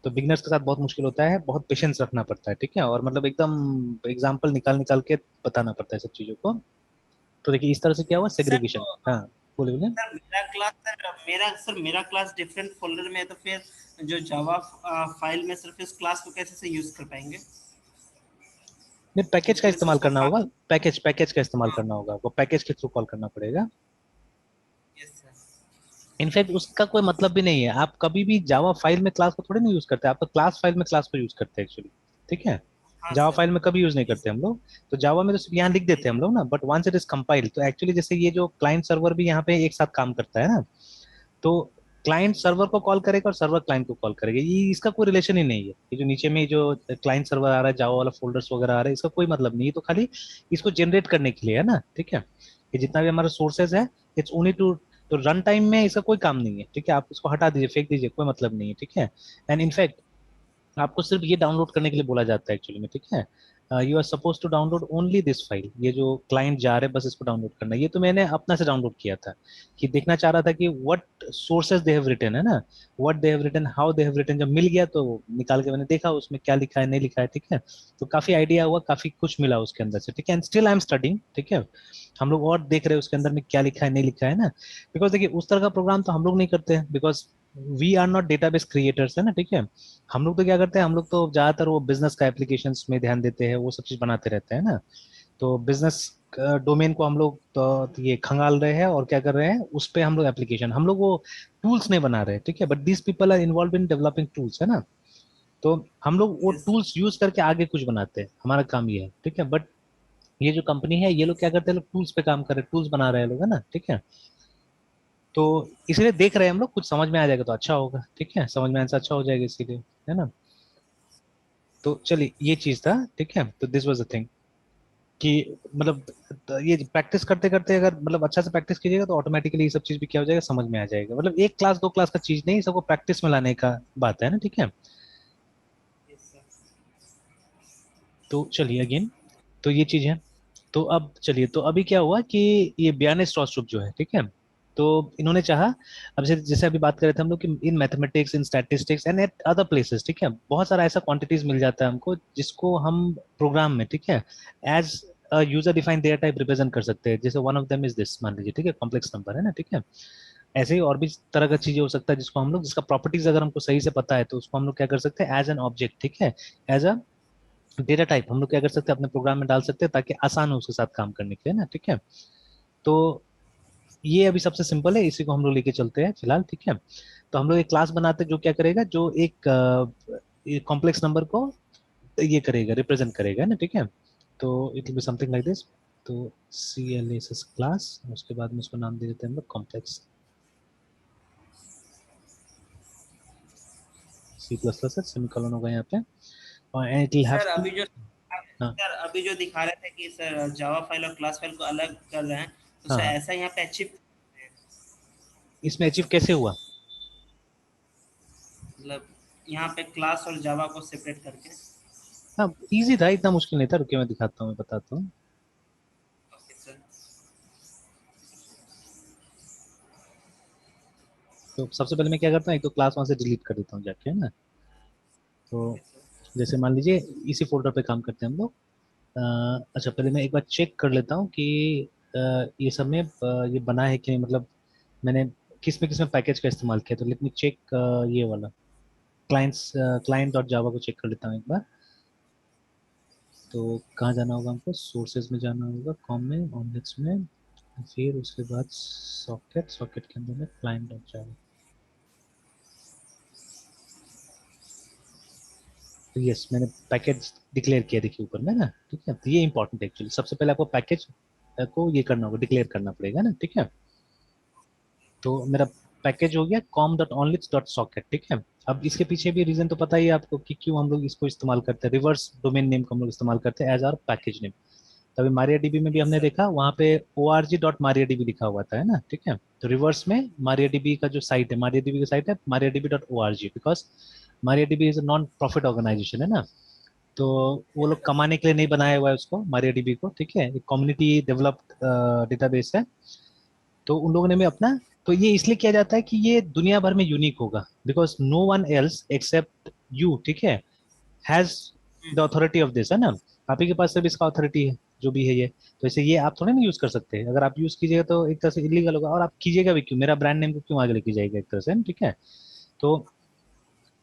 तो बिगनर्स के साथ बहुत मुश्किल होता है, बहुत पेशेंस रखना पड़ता है, ठीक है, और मतलब एकदम एग्जाम्पल निकाल निकाल के बताना पड़ता है सब चीजों को। तो देखिए इस तरह से क्या हुआ, सर। सेग्रीगेशन। तो हाँ, बोलिए बोलिए। मेरा क्लास डिफरेंट फोल्डर में है, तो फिर जो जावा फाइल में सिर्फ इस क्लास को कैसे से यूज कर पाएंगे? नहीं, पैकेज का उसके लिए इस्तेमाल सोर्स को करना कहाँ? होगा, पैकेज का इस्तेमाल हाँ। करना होगा आपको, पैकेज के थ्रू कॉल करना पड़ेगा। Yes sir. इनफैक्ट उसका कोई मतलब भी नहीं है, आप कभी भी जावा फाइल में क्लास को थोड़ी नहीं यूज करते, आप तो क्लास फाइल में क्लास को यूज करते हैं एक्चुअली, ठीक है। हाँ जावा सर। फाइल में कभी यूज नहीं जी करते सर। हम लोग। तो जावा में तो सिर्फ यहाँ लिख जी देते हैं हम लोग ना, but once it is compiled, तो एक्चुअली जैसे ये जो क्लाइंट सर्वर भी यहाँ पे एक साथ काम करता है ना, तो क्लाइंट सर्वर को कॉल करेगा और सर्वर क्लाइंट को कॉल करेगा, ये इसका कोई रिलेशन ही नहीं है। ये जो नीचे में जो क्लाइंट सर्वर आ रहा है, जावा वाला फोल्डर्स वगैरह आ रहा है, इसका कोई मतलब नहीं है, तो खाली इसको जनरेट करने के लिए है ना, ठीक है। ये जितना भी हमारा सोर्सेज है, इट्स ओनली टू, तो रन टाइम में इसका कोई काम नहीं है, ठीक है, आप इसको हटा दीजिए, फेंक दीजिए, कोई मतलब नहीं है, ठीक है। एंड इनफैक्ट आपको सिर्फ ये डाउनलोड करने के लिए बोला जाता है एक्चुअली में, ठीक है। You are suppose to download only this file, ये जो क्लाइंट जा रहे हैं बस इसको डाउनलोड करना है। ये तो मैंने अपना से डाउनलोड किया था, कि देखना चाह रहा था कि what sources they have written, है ना, what they have written, how they have written. जब मिल गया तो निकाल के मैंने देखा उसमें क्या लिखा है नहीं लिखा है, ठीक है। तो काफी आइडिया हुआ, काफी कुछ मिला उसके अंदर से, ठीक है। And still I am studying, ठीक है। हम लोग और देख रहे हैं उसके अंदर में क्या लिखा है नहीं लिखा है ना, बिकॉज देखिए उस तरह का प्रोग्राम तो हम लोग नहीं करते हैं, because we are not database creators, है ना, ठीक है। हम लोग तो क्या करते हैं, हम लोग तो ज्यादातर वो बिजनेस का एप्लीकेशंस में ध्यान देते हैं, वो सब चीज बनाते रहते हैं ना। तो बिजनेस डोमेन को हम लोग तो ये खंगाल रहे हैं और क्या कर रहे हैं, उस पे हम लोग एप्लीकेशन, हम लोग वो टूल्स नहीं बना रहे, ठीक है। But these people are involve in developing tools, है ना। तो हम लोग वो यस। टूल्स यूज करके आगे कुछ बनाते हैं, हमारा काम ये है, ठीक है। बट ये जो कंपनी है, ये लोग क्या करते हैं, लोग टूल्स पे काम कर रहे हैं, टूल्स बना रहे हैं लोग, है ना, ठीक है। तो इसलिए देख रहे हैं हम लोग, कुछ समझ में आ जाएगा तो अच्छा होगा, ठीक है, समझ में आने से अच्छा हो जाएगा इसीलिए, है ना। तो चलिए ये चीज था, ठीक है। तो दिस वाज द थिंग कि मतलब ये प्रैक्टिस करते करते अगर मतलब अच्छा से प्रैक्टिस कीजिएगा तो ऑटोमेटिकली ये सब चीज भी क्या हो जाएगा, समझ में आ जाएगा। मतलब एक क्लास दो क्लास का चीज नहीं, सबको प्रैक्टिस में लाने का बात है ना, ठीक है। Yes sir. तो चलिए अगेन, तो ये चीज है। तो अब चलिए, तो अभी क्या हुआ कि ये बयाने स्ट्रॉस्ट्रुप जो है, ठीक है, तो इन्होंने चाहा, अब जैसे जैसे अभी बात कर रहे थे हम लोग कि in mathematics, in statistics and eight other places, ठीक है, बहुत सारा ऐसा क्वांटिटीज मिल जाता है हमको जिसको हम प्रोग्राम में, ठीक है, as user defined data type represent कर सकते हैं। जैसे one of them is this, मान लीजिए, ठीक है, कॉम्प्लेक्स नंबर है ना, ठीक है। ऐसे ही और भी तरह का चीजें हो सकता है जिसको हम लोग, जिसका प्रॉपर्टीज अगर हमको सही से पता है तो उसको हम लोग क्या कर सकते हैं, एज एन ऑब्जेक्ट, ठीक है, एज अ डेटा टाइप हम लोग क्या कर सकते हैं, अपने प्रोग्राम में डाल सकते हैं ताकि आसान हो उसके साथ काम करने के लिए ना, ठीक है। तो ये अभी सबसे सिंपल है, इसी को हम लोग लेके चलते हैं फिलहाल, ठीक है। तो हम लोग एक क्लास बनाते हैं जो क्या करेगा, जो एक कॉम्प्लेक्स नंबर को ये करेगा, रिप्रेजेंट करेगा ना, ठीक है। तो it will be something like this. तो C L S S class, उसके बाद में उसको नाम दे देते हैं हम लोग complex, C plus plus, semicolon होगा यहाँ पे, और it will have sir two. अभी जो हाँ, सर अभी जो दिखा रहे थे कि सर जावा फाइल और क्लास फाइल को अलग कर रहे हैं, तो हाँ, सर हाँ, ऐसा यहाँ पे अचीव इसमें अचीव कैसे हुआ। मतलब यहाँ पे क्लास और जावा को सेपरेट करके? हाँ, इजी था, इतना मुश्किल नहीं था, रुकिए मैं दिखाता हूँ, मैं बताता हूँ। Okay sir. तो सबसे पहले मैं क्या करता हूँ, एक तो क्लास वहां से डिलीट कर देता हूँ जाके, है ना। तो ओके सर। जैसे मान लीजिए इसी फोल्डर पे काम करते हैं हम लोग। अच्छा, पहले मैं एक बार चेक कर लेता हूँ कि ये सब में ये बना है कि नहीं, मतलब मैंने किस में पैकेज का इस्तेमाल किया, तो लेट मी चेक ये वाला। क्लाइंट डॉट जावा को चेक कर लेता हूँ एक बार। तो कहाँ जाना होगा हमको, सोर्सेज में जाना होगा, कॉम में, ऑब्जेक्ट्स में, फिर उसके बाद सॉकेट, सॉकेट के अंदर में क्लाइंट डॉट जावा। तो यस, मैंने पैकेज डिक्लेयर किया देखिए ऊपर में ना, ठीक है। तो ये इंपॉर्टेंट है एक्चुअली, सबसे पहले आपको पैकेज को ये करना होगा, डिक्लेयर करना पड़ेगा ना, ठीक है। तो मेरा पैकेज हो गया com dot onlets dot socket, ठीक है। अब इसके पीछे भी रीजन तो पता ही है आपको कि क्यों हम लोग इसको इस्तेमाल करते हैं, रिवर्स डोमेन नेम को हम लोग इस्तेमाल करते हैं एज आवर पैकेज नेम। तभी MariaDB में भी हमने देखा वहाँ पे org.mariadb लिखा हुआ था, है ना, ठीक है। तो रिवर्स में MariaDB का जो साइट है, MariaDB का साइट है mariadb.org, because MariaDB is a non profit organization, है ना। तो वो लोग कमाने के लिए नहीं बनाया हुआ है उसको, MariaDB को, ठीक है। एक कम्युनिटी डेवलप्ड डेटाबेस है। तो उन लोगों ने भी अपना, तो ये इसलिए किया जाता है कि ये दुनिया भर में यूनिक होगा, because no one else except you, ठीक है, has the authority of this, है ना। आप ही के पास सिर्फ इसका अथॉरिटी है, जो भी है ये। तो इसे ये आप थोड़े ना यूज कर सकते हैं, अगर आप यूज कीजिएगा तो एक तरह से इलीगल होगा, और आप कीजिएगा भी क्यों, मेरा ब्रांड नेम को क्यों आगे लेके जाएगा एक तरह से, ठीक है। तो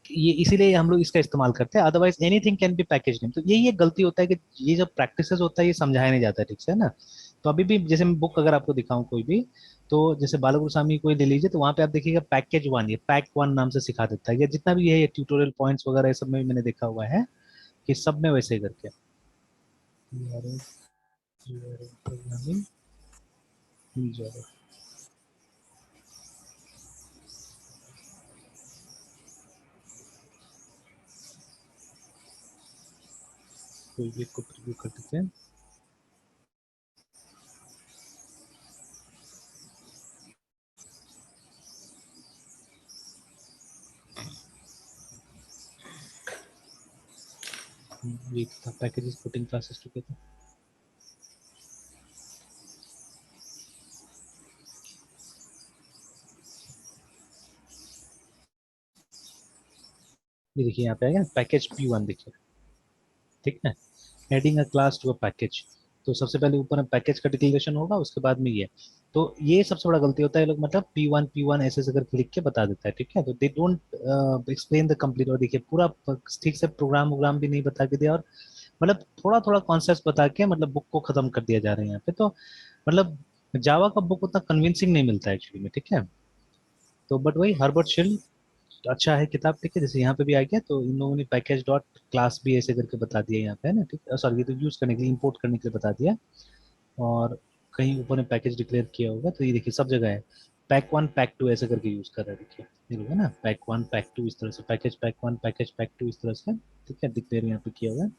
ये इसीलिए हम लोग इसका इस्तेमाल करते हैं, otherwise anything can be package name. तो ये गलती होता है कि ये जब प्रैक्टिसेस होता है ये समझाया नहीं जाता है ठीक से, है ना। तो अभी भी जैसे मैं बुक अगर आपको दिखाऊं कोई भी, तो जैसे बालागुरुस्वामी कोई ले लीजिए, तो वहां पे आप देखिएगा पैकेज वन, ये पैक वन नाम से सिखा देता है, या जितना भी है ये ट्यूटोरियल पॉइंट्स वगैरह ये सब में भी मैंने देखा हुआ है कि सब में वैसे ही करके प्रोग्रामिंग। कोई भी को प्रीव्यू कर देते हैं। ये था पैकेजेस पुटिंग क्लासेस टुगेदर। ये देखिए यहाँ पे आएगा पैकेज P1, देखिए, ठीक है। Adding a class to a package, तो सबसे पहले ऊपर में पैकेज का डिक्लेरेशन होगा, उसके बाद में ये। तो ये सबसे बड़ा गलती होता है, लोग मतलब P1 ऐसे ऐसे करके लिख के बता देता है, ठीक है। तो they don't explain the complete, और देखिए पूरा ठीक से प्रोग्राम वोग्राम भी नहीं बता के दिया, और मतलब थोड़ा थोड़ा कॉन्सेप्ट बता के मतलब बुक को खत्म कर दिया जा रहा है यहाँ पे। तो मतलब जावा का बुक उतना कन्विंसिंग नहीं मिलता है एक्चुअली में, ठीक है। तो बट वही हर्बर्ट शिल अच्छा है किताब, ठीक है। जैसे यहाँ पे भी आ गया, तो इन लोगों ने पैकेज डॉट क्लास भी ऐसे करके बता दिया यहाँ पे, है ना, ठीक है। सॉरी, ये तो यूज करने के लिए, इंपोर्ट करने के लिए बता दिया। और कहीं ऊपर ने पैकेज डिक्लेयर किया होगा, तो ये देखिए सब जगह है पैक वन पैक टू ऐसे करके यूज कर रहा है, देखिए ये लोग, है ना, पैक वन पैक टू इस तरह से, package pack one package pack two इस तरह से, ठीक है, डिक्लेयर यहाँ पे किया हुआ है।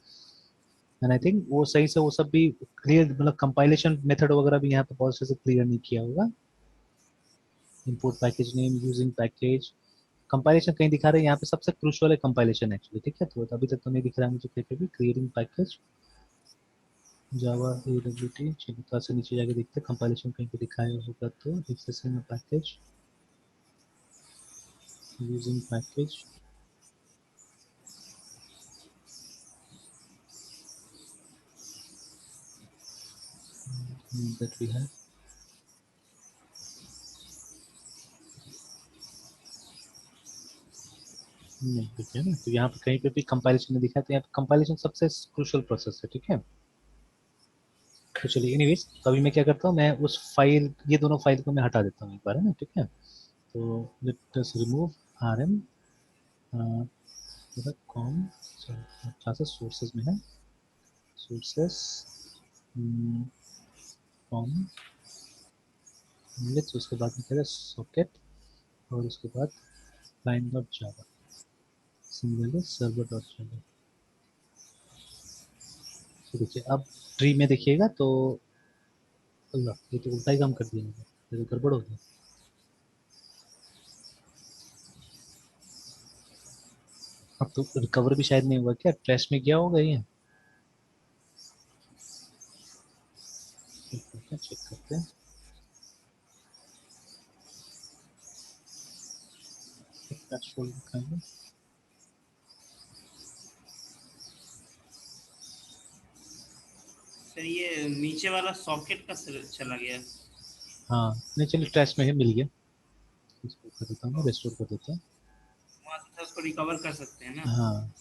एंड आई थिंक वो सही से वो सब भी क्लियर, मतलब कंपाइलेशन मेथड वगैरह भी यहाँ पे बहुत से क्लियर नहीं किया होगा। Import package name using package, compilation कहीं दिखा रहे हैं यहाँ पे, सबसे क्रूशियल है कंपाइलेशन एक्चुअली, ठीक है। तो अभी तक तो नहीं दिख रहा है मुझे कहीं पे भी क्रिएटिंग पैकेज जावा AWT। चलिए थोड़ा सा नीचे जाके देखते हैं कंपाइलेशन कहीं पे दिखाया होगा तो, accessing package using package, that we have. नहीं दिख रहा है ना, तो यहाँ पे कहीं पे भी कंपाइलेशन नहीं दिखा, तो यहाँ पे कंपाइलेशन सबसे क्रूशियल प्रोसेस है, ठीक है। तो चलिए एनीवेज, तो अभी मैं क्या करता हूँ, मैं उस फाइल, ये दोनों फाइल को मैं हटा देता हूँ एक बार, है ना, ठीक है। तो let us remove rm com, classes sources में है, सोर्सेस कॉम लेट्स, उसके बाद में करें सॉकेट, और उसके बाद क्लाइंट डॉट जावा, सिमिलरली सर्वर डॉट जावा। तो देखिए अब ट्री में देखिएगा तो, अल्लाह ये तो उल्टा ही काम कर दिया मैंने, ये तो गड़बड़ हो गया। अब तो रिकवर भी शायद नहीं हुआ, क्या ट्रैश में गया होगा ये, चेक करते हैं। ट्रैश फोल्डर दिखाएंगे। सर ये नीचे वाला सॉकेट का चला गया। हाँ नहीं, चलिए ट्रैश में ही मिल गया, इसको कर देता हूँ, रेस्टोर कर देता हूँ। वहाँ से उसको रिकवर कर सकते हैं ना। हाँ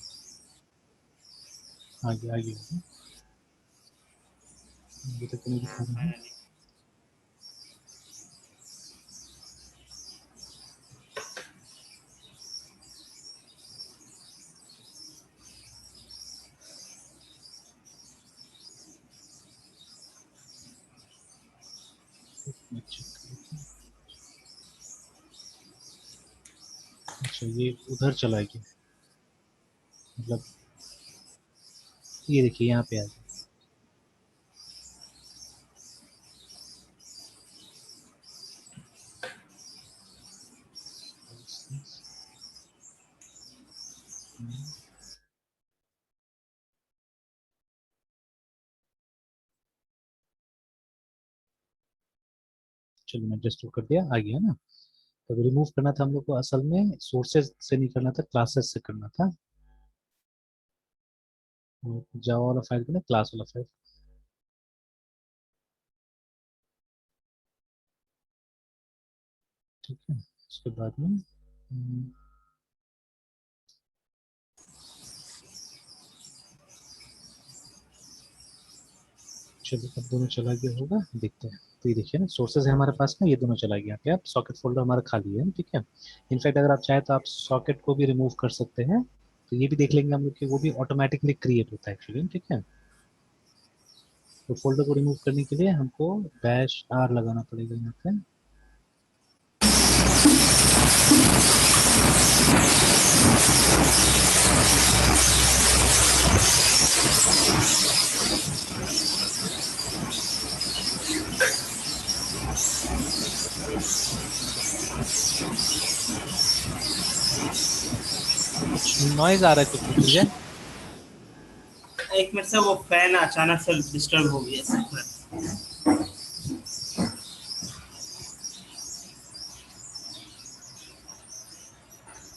आगे आगे अभी तक तो नहीं दिखा रहा है। फाइनली मैं check कर लेता हूँ। अच्छा ये उधर चला गया, मतलब ये देखिए यहाँ पे आ गया। चलो मैं जस्ट कर दिया, आ गया ना। तो रिमूव करना था हम लोग को, असल में सोर्सेज से नहीं करना था, क्लासेस से करना था। जावा वाला फाइल को ना, क्लास वाला फाइल। ठीक है, उसके बाद में चलो अब दोनों चला गया होगा, देखते हैं। तो ये देखिए ना, सोर्सेज है हमारे पास में, ये दोनों चला गया। क्या सॉकेट फोल्डर हमारा खाली है, ठीक है। इनफैक्ट अगर आप चाहें तो आप सॉकेट को भी रिमूव कर सकते हैं। तो ये भी देख लेंगे हम लोग कि वो भी ऑटोमेटिकली क्रिएट होता है एक्चुअली, ठीक है। तो फोल्डर को रिमूव करने के लिए हमको -R लगाना पड़ेगा यहाँ पे। नॉइज आ रहा है कुछ कुछ मुझे। एक मिनट से वो फैन अचानक से डिस्टर्ब हो गया सर।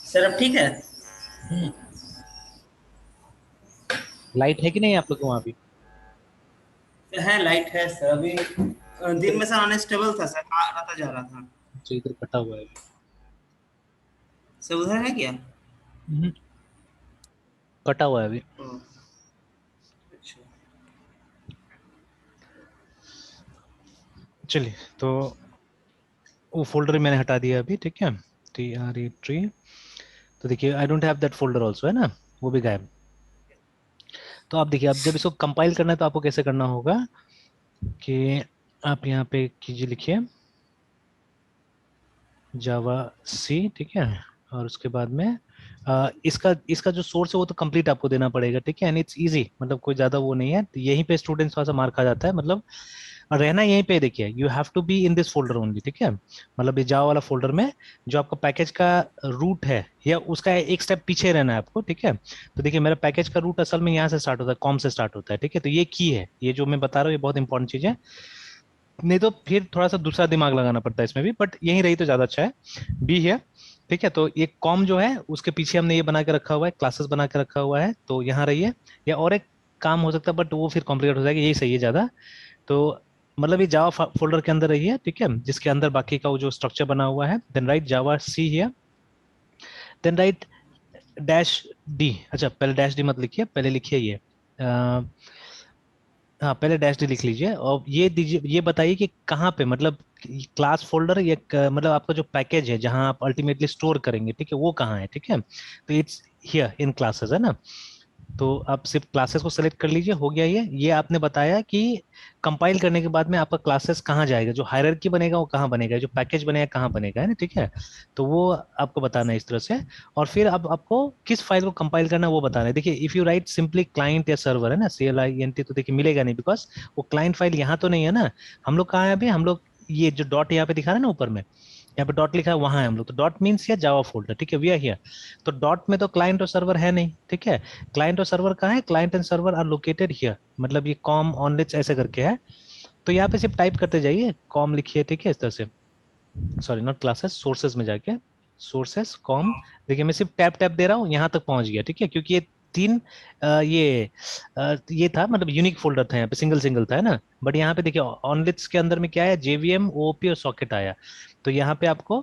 सर अब ठीक है। लाइट है कि नहीं आप लोग को वहाँ भी? है लाइट है सर अभी। दिन इधर में सर अनस्टेबल था सर, आ रहा था जा रहा था। अच्छा, इधर कटा हुआ है अभी। सर उधर है क्या? हम्म, कटा हुआ है अभी। ओह, अच्छा। चलिए, तो वो फोल्डर मैंने हटा दिया अभी, ठीक है। TRE tree. तो देखिए I don't have that folder also, है ना, वो भी गायब। तो आप देखिए, अब जब इसको कंपाइल करना है तो आपको कैसे करना होगा कि आप यहाँ पे कीजिए, लिखिए जावा सी, ठीक है। और उसके बाद में इसका इसका जो सोर्स है वो तो कंप्लीट आपको देना पड़ेगा, ठीक है। एंड इट्स इजी, मतलब कोई ज्यादा वो नहीं है। तो यहीं पे स्टूडेंट्स थोड़ा सा मार खा जाता है, मतलब रहना यहीं पे। देखिए you have to be in this folder only, ठीक है। मतलब ये जावा वाला फोल्डर में जो आपका पैकेज का रूट है, या उसका एक स्टेप पीछे रहना है आपको, ठीक है। तो देखिए मेरा पैकेज का रूट असल में यहाँ से स्टार्ट होता है, कॉम से स्टार्ट होता है, ठीक है। तो ये की है, ये जो मैं बता रहा हूँ ये बहुत इंपॉर्टेंट चीज है। नहीं तो फिर थोड़ा सा दूसरा दिमाग लगाना पड़ता है इसमें भी, बट यहीं रही तो ज्यादा अच्छा है। बी है, ठीक है। तो ये कॉम जो है उसके पीछे हमने ये बना के रखा हुआ है, क्लासेस बना के रखा हुआ है, तो यहाँ रही है। या और एक काम हो सकता है बट वो फिर कॉम्प्लिकेट हो जाएगा, यही सही है ज्यादा। तो मतलब ये जावा फोल्डर के अंदर रही है, ठीक है, जिसके अंदर बाकी का वो जो स्ट्रक्चर बना हुआ है। Then write javac here, then write -D। अच्छा पहले -D मत लिखिए, पहले लिखिए ये हाँ पहले -D लिख लीजिए। और ये दीजिए, ये बताइए कि कहाँ पे, मतलब क्लास फोल्डर या मतलब आपका जो पैकेज है जहाँ आप अल्टीमेटली स्टोर करेंगे, ठीक है, वो कहाँ है, ठीक है। तो इट्स हियर इन क्लासेस, है ना। तो आप सिर्फ क्लासेस को सेलेक्ट कर लीजिए, हो गया ये आपने बताया कि कंपाइल करने के बाद में आपका क्लासेस कहाँ जाएगा, जो हायरार्की बनेगा वो कहाँ बनेगा, जो पैकेज बनेगा कहाँ बनेगा, है ना, ठीक है। तो वो आपको बताना है इस तरह से। और फिर अब आपको किस फाइल को कंपाइल करना है वो बताना है। देखिए if you right simply client या सर्वर, है ना, CLINT, तो देखिए मिलेगा नहीं, बिकॉज वो क्लाइंट फाइल यहाँ तो नहीं है ना। हम लोग कहाँ है अभी, हम लोग ये जो डॉट यहाँ पे दिखा रहे हैं ना ऊपर में, यहाँ पे डॉट लिखा है, वहां है हम लोग। तो डॉट मीन्स या जावा फोल्डर, ठीक है, वी आर हियर। तो डॉट में तो क्लाइंट और सर्वर है नहीं, ठीक है। क्लाइंट और सर्वर कहाँ है, client and server are located here, मतलब ये कॉम ऑनलिट्स ऐसे करके है। तो यहाँ पे सिर्फ टाइप करते जाइए, कॉम लिखिए, ठीक है, इस तरह से। सॉरी नॉट क्लासेस, सोर्सेस में जाके सोर्सेस कॉम। देखिए मैं सिर्फ टैप टैप दे रहा हूँ, यहाँ तक पहुंच गया, ठीक है, क्योंकि ये तीन ये था, मतलब यूनिक फोल्डर था, यहाँ पे सिंगल सिंगल था, है ना। बट यहाँ पे देखिए ऑनलिट्स के अंदर में क्या है, JVM OOP और सॉकेट आया। तो यहाँ पे आपको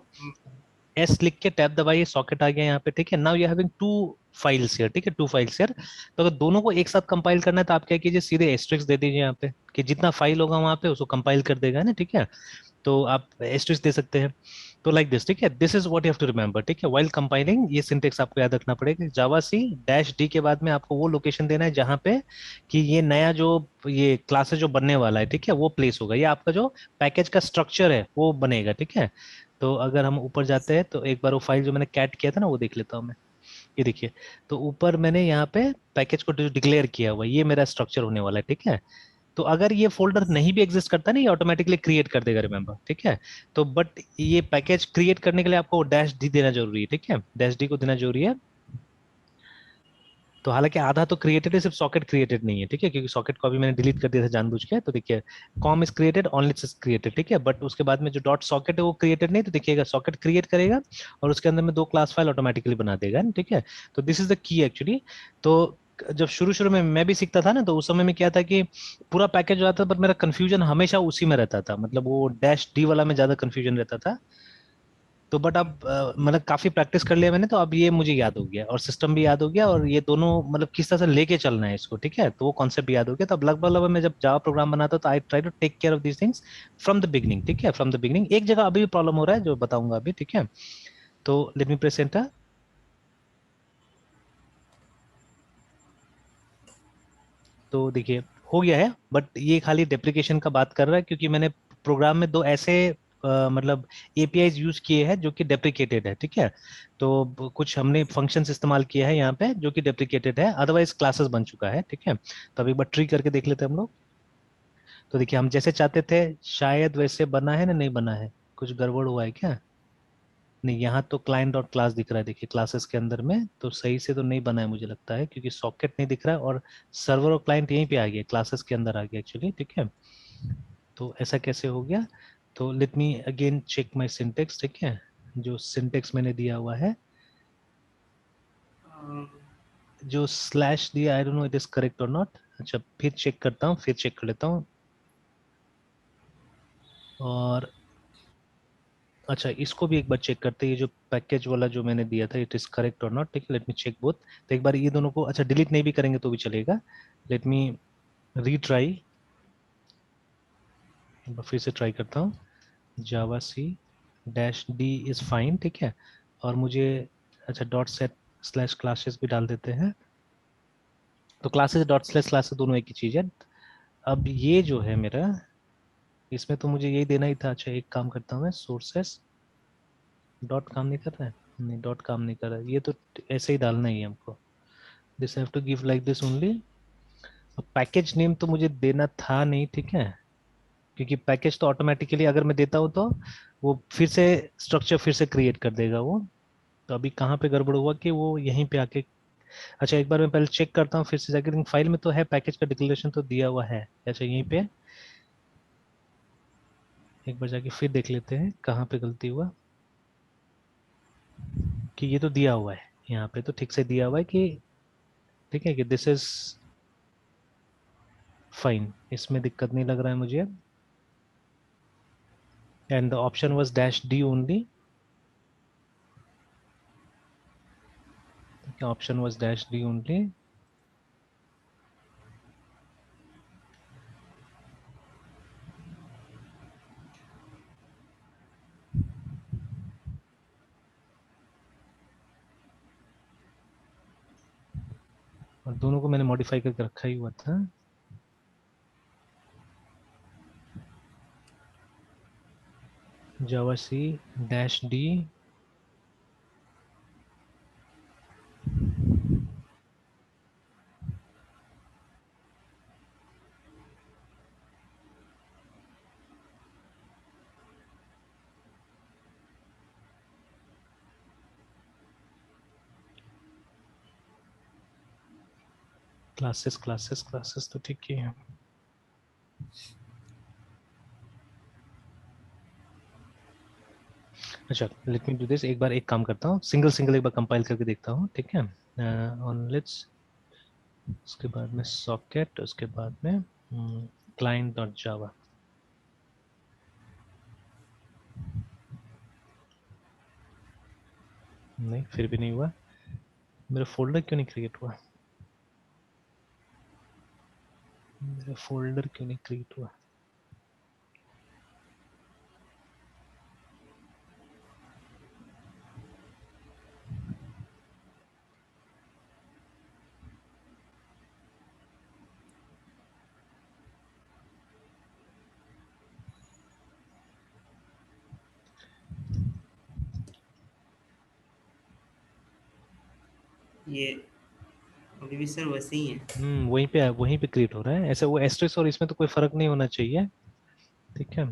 एस लिख के टैब दबाइए, सॉकेट आ गया यहाँ पे, ठीक है। Now you having two files here, ठीक है, टू फाइल्स हियर। तो अगर दोनों को एक साथ कंपाइल करना है तो आप क्या कीजिए, सीधे एस्ट्रिक्स दे दीजिए यहाँ पे, कि जितना फाइल होगा वहां पे उसको कंपाइल कर देगा ना, ठीक है। तो आप एस्ट्रिक्स दे सकते हैं। तो लाइक दिस, ठीक है, this is what you have to remember, ठीक है। व्हाइल कंपाइलिंग ये सिंटेक्स आपको याद रखना पड़ेगा, जावा सी डैश डी के बाद में आपको वो लोकेशन देना है जहां पे कि ये नया जो ये क्लासेस जो बनने वाला है, ठीक है, वो प्लेस होगा, ये आपका जो पैकेज का स्ट्रक्चर है वो बनेगा, ठीक है। तो अगर हम ऊपर जाते हैं तो एक बार वो फाइल जो मैंने कैट किया था ना वो देख लेता हूँ मैं। ये देखिए, तो ऊपर मैंने यहाँ पे पैकेज को जो डिक्लेयर किया हुआ है, ये मेरा स्ट्रक्चर होने वाला है, ठीक है। तो अगर ये फोल्डर नहीं भी एग्जिस्ट करता ना, ये ऑटोमेटिकली क्रिएट कर देगा, रिमेंबर, ठीक है। तो बट ये पैकेज क्रिएट करने के लिए आपको डैश डी देना जरूरी है, ठीक है, डैश डी को देना जरूरी है। तो हालांकि आधा तो क्रिएटेड है, सिर्फ सॉकेट क्रिएटेड नहीं है, ठीक है, क्योंकि सॉकेट को अभी मैंने डिलीट कर दिया था जानबूझ के। तो देखिए, com is created, only is created, ठीक है, बट उसके बाद में जो डॉट सॉकेट है वो क्रिएटेड नहीं, तो देखिएगा सॉकेट क्रिएट करेगा और उसके अंदर में दो क्लास फाइल ऑटोमेटिकली बना देगा, ठीक है। तो this is the key actually. तो जब शुरू शुरू में मैं भी सीखता था ना, तो उस समय में क्या था कि पूरा पैकेज जो आता था, पर मेरा कंफ्यूजन हमेशा उसी में रहता था, मतलब वो डैश डी वाला में ज्यादा कंफ्यूजन रहता था। तो बट अब मतलब काफी प्रैक्टिस कर लिया मैंने, तो अब ये मुझे याद हो गया और सिस्टम भी याद हो गया, और ये दोनों मतलब किस तरह से लेके चलना है इसको, ठीक है, तो वो कॉन्सेप्ट भी याद हो गया। तो अब लगभग लगभग मैं जब जावा प्रोग्राम बनाता हूँ तो I try to take care of these things from the beginning, ठीक है, फ्रॉम द बिगनिंग। एक जगह अभी भी प्रॉब्लम हो रहा है जो बताऊंगा अभी, ठीक है। तो लेट मी प्रेस एंटर। तो देखिए हो गया है, बट ये खाली डेप्रिकेशन का बात कर रहा है, क्योंकि मैंने प्रोग्राम में दो ऐसे मतलब एपीआईज यूज किए हैं जो कि डेप्रिकेटेड है, ठीक है। तो कुछ हमने फंक्शंस इस्तेमाल किया है यहाँ पे जो कि डेप्रिकेटेड है, अदरवाइज क्लासेस बन चुका है, ठीक है। तो अब एक बार ट्री करके देख लेते हैं हम लोग। तो देखिए, हम जैसे चाहते थे शायद वैसे बना है ना, नहीं बना है, कुछ गड़बड़ हुआ है क्या? नहीं, यहाँ तो क्लाइंट डॉट क्लास दिख रहा है, देखिए क्लासेस के अंदर में, तो सही से तो नहीं बना है मुझे लगता है, क्योंकि सॉकेट नहीं दिख रहा है और सर्वर और क्लाइंट यहीं पे आ गया, क्लासेस के अंदर आ गया एक्चुअली, ठीक है। तो ऐसा कैसे हो गया? तो let me again check my syntax, ठीक है, जो सिंटेक्स मैंने दिया हुआ है, जो स्लैश दिया, I don't know it is correct और नॉट। अच्छा, फिर चेक करता हूँ, फिर चेक कर लेता हूँ। और अच्छा, इसको भी एक बार चेक करते हैं, ये जो पैकेज वाला जो मैंने दिया था इट इज करेक्ट और नॉट, ठीक है, लेट मी चेक बोथ। तो एक बार ये दोनों को, अच्छा डिलीट नहीं भी करेंगे तो भी चलेगा, लेट मी रीट्राई, एक बार फिर से ट्राई करता हूँ। Java C dash D is fine, ठीक है। और मुझे, अच्छा डॉट सेट स्लैश क्लासेस भी डाल देते हैं। तो क्लासेस डॉट स्लैश क्लासेस दोनों एक ही चीज है। अब ये जो है मेरा, इसमें तो मुझे यही देना ही था। अच्छा, एक काम करता हूँ मैं, सोर्सेस डॉट काम नहीं कर रहा है, नहीं डॉट काम नहीं कर रहा है, ये तो ऐसे ही डालना ही है हमको, this have to give like this only. Package name तो मुझे देना था नहीं, ठीक है, क्योंकि पैकेज तो ऑटोमेटिकली अगर मैं देता हूँ तो वो फिर से स्ट्रक्चर फिर से क्रिएट कर देगा वो। तो अभी कहाँ पे गड़बड़ हुआ कि वो यहीं पे आके, अच्छा एक बार मैं पहले चेक करता हूँ फिर से जाकर, फाइल में तो है पैकेज का डिक्लेरेशन तो दिया हुआ है, अच्छा यहीं पे एक बार जाके फिर देख लेते हैं कहाँ पे गलती हुआ, कि ये तो दिया हुआ है यहाँ पे, तो ठीक से दिया हुआ है कि, ठीक है, कि दिस इज फाइन, इसमें दिक्कत नहीं लग रहा है मुझे। And the option was dash D only, option was dash D only. और दोनों को मैंने मॉडिफाई करके रखा ही हुआ था। Java C dash D, classes classes classes तो ठीक ही है। अच्छा, लेट मी डू दिस, एक बार एक काम करता हूँ, सिंगल सिंगल एक बार कंपाइल करके देखता हूँ, ठीक है। ऑन लेट्स, उसके बाद में सॉकेट, उसके बाद में क्लाइंट डॉट जावा। नहीं, फिर भी नहीं हुआ। मेरा फोल्डर क्यों नहीं क्रिएट हुआ? मेरा फोल्डर क्यों नहीं क्रिएट हुआ? ये अभी भी सर वैसे ही है। वहीं पे क्रिएट हो रहा है ऐसे। वो एस्ट्रिक्स और इसमें तो कोई फर्क नहीं होना चाहिए, ठीक है।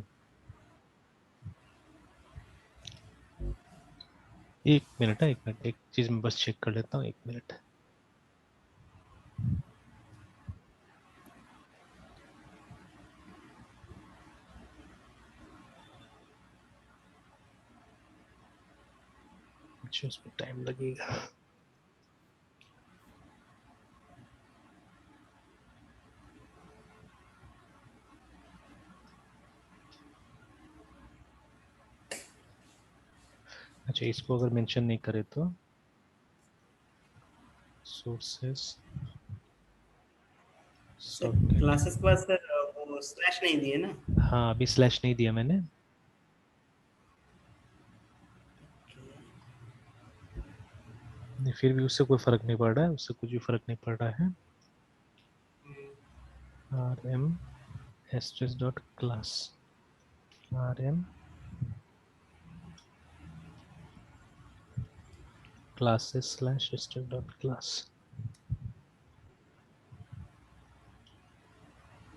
एक मिनट है, एक मिनट, एक चीज मैं बस चेक कर लेता हूँ, एक मिनट। अच्छा, उसमें टाइम लगेगा। अच्छा, इसको अगर मेंशन नहीं करे तो सोर्सेस सर सॉकेट। क्लासेस के बाद सर वो स्लैश नहीं दिए ना। हाँ, अभी स्लैश नहीं दिया मैंने। नहीं, फिर भी उससे कोई फर्क नहीं पड़ रहा है, उससे कुछ भी फर्क नहीं पड़ रहा है। R M asterisk dot class, R M classes slash asterisk dot class.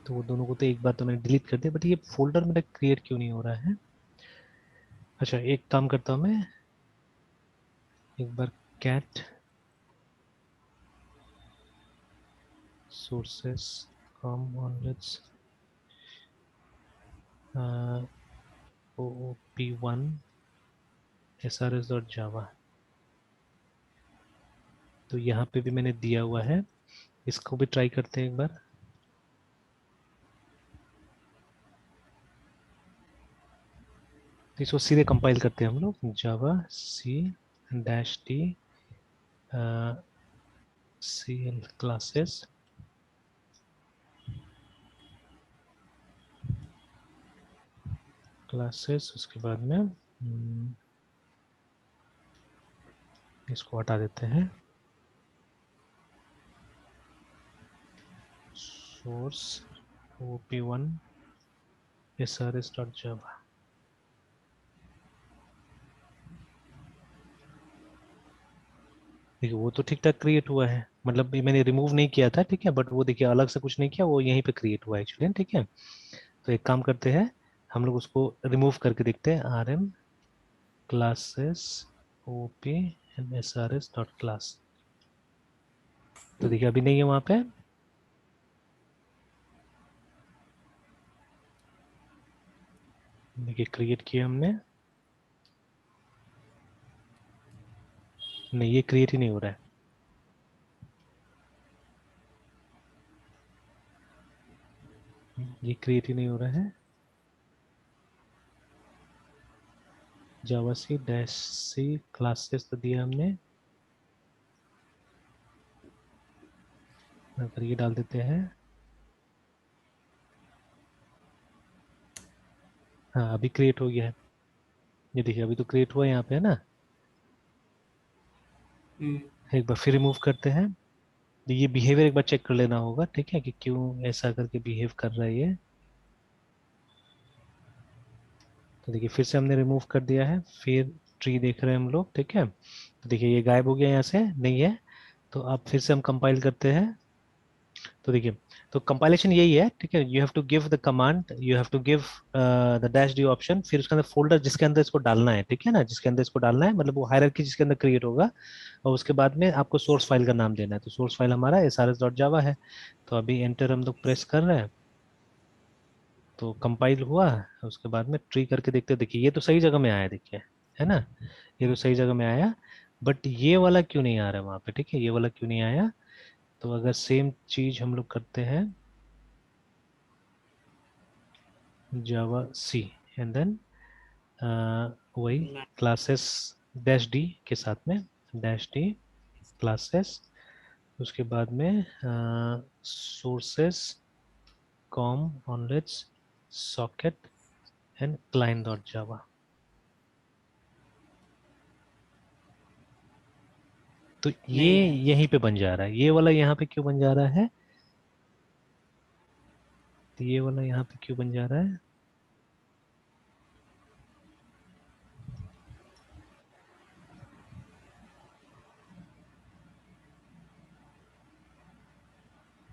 तो वो दोनों को तो एक बार तो मैंने डिलीट कर दिया, बट ये फोल्डर मेरा क्रिएट क्यों नहीं हो रहा है? अच्छा, एक काम करता हूँ मैं, एक बार cat sources com onwards oop1 srs.java। तो यहाँ पे भी मैंने दिया हुआ है, इसको भी ट्राई करते हैं एक बार। तो इसको सीधे कंपाइल करते हैं हम लोग, Java C dash T C L classes, classes, उसके बाद में इसको हटा देते हैं, सोर्स op1 srs.java। देखिए, वो तो ठीक ठाक क्रिएट हुआ है, मतलब ये मैंने रिमूव नहीं किया था, ठीक है, बट वो देखिए अलग से कुछ नहीं किया, वो यहीं पे क्रिएट हुआ है एक्चुअली, ठीक है। तो एक काम करते हैं, हम लोग उसको रिमूव करके देखते हैं, R M classes O P N S R S dot class. तो देखिए अभी नहीं है वहां पे। देखिए क्रिएट किया हमने, नहीं ये क्रिएट ही नहीं हो रहा है। ये क्रिएट ही नहीं हो रहा है। जावा सी डैश सी क्लासेस तो दिया हमने, अगर ये डाल देते हैं, हाँ अभी क्रिएट हो गया है। ये देखिए अभी तो क्रिएट हुआ है यहाँ पे, है ना। एक बार फिर रिमूव करते हैं। ये बिहेवियर एक बार चेक कर लेना होगा, ठीक है, कि क्यों ऐसा करके बिहेव कर रहा है ये। तो देखिए फिर से हमने रिमूव कर दिया है, फिर ट्री देख रहे हैं हम लोग, ठीक है। तो देखिए ये गायब हो गया, यहाँ से नहीं है। तो अब फिर से हम कंपाइल करते हैं। तो देखिए, तो कंपाइलेशन यही है, ठीक है। You have to give the command, you have to give the dash D option, फिर उसके अंदर फोल्डर जिसके अंदर इसको डालना है, ठीक है ना, जिसके अंदर इसको डालना है, मतलब वो हायरार्की जिसके अंदर क्रिएट होगा। और उसके बाद में आपको सोर्स फाइल का नाम देना है, तो सोर्स फाइल हमारा srs.java है। तो अभी एंटर हम लोग प्रेस कर रहे हैं, तो कंपाइल हुआ। उसके बाद में ट्री करके देखते हैं, देखिए ये तो सही जगह में आया, देखिए, है ना, ये तो सही जगह में आया। बट ये वाला क्यों नहीं आ रहा है वहां पे, ठीक है, ये वाला क्यों नहीं आया? तो अगर सेम चीज हम लोग करते हैं, जावा सी एंड देन वही क्लासेस डैश डी के साथ में, डैश डी क्लासेस, उसके बाद में sources, com, onlets, socket and client dot Java. तो ये नहीं है। यहीं पे बन जा रहा है, ये वाला यहाँ पे क्यों बन जा रहा है, तो ये वाला यहाँ पे क्यों बन जा रहा है,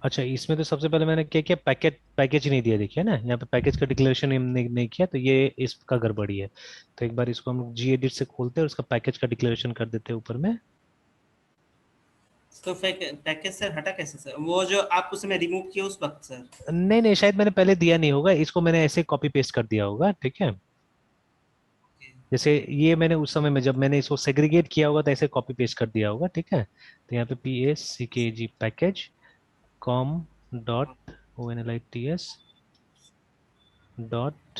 अच्छा इसमें तो सबसे पहले मैंने क्या किया, पैकेज पैकेज ही नहीं दिया, देखिए ना यहाँ पे पैकेज का डिक्लेरेशन नहीं किया, तो ये इसका गड़बड़ी है। तो एक बार इसको हम लोग जी एडिट से खोलते हैं और उसका पैकेज का डिक्लेरेशन कर देते हैं ऊपर में। तो पैकेज सर हटा कैसे सर, वो जो आप उसमें रिमूव किए उस वक्त सर? नहीं नहीं, शायद मैंने पहले दिया नहीं होगा, इसको मैंने ऐसे कॉपी पेस्ट कर दिया होगा, ठीक है। जैसे ये मैंने उस समय में जब मैंने इसको सेग्रीगेट किया होगा तो ऐसे कॉपी पेस्ट कर दिया होगा, ठीक है। तो यहाँ पे P S C K G package com dot O N L I T S dot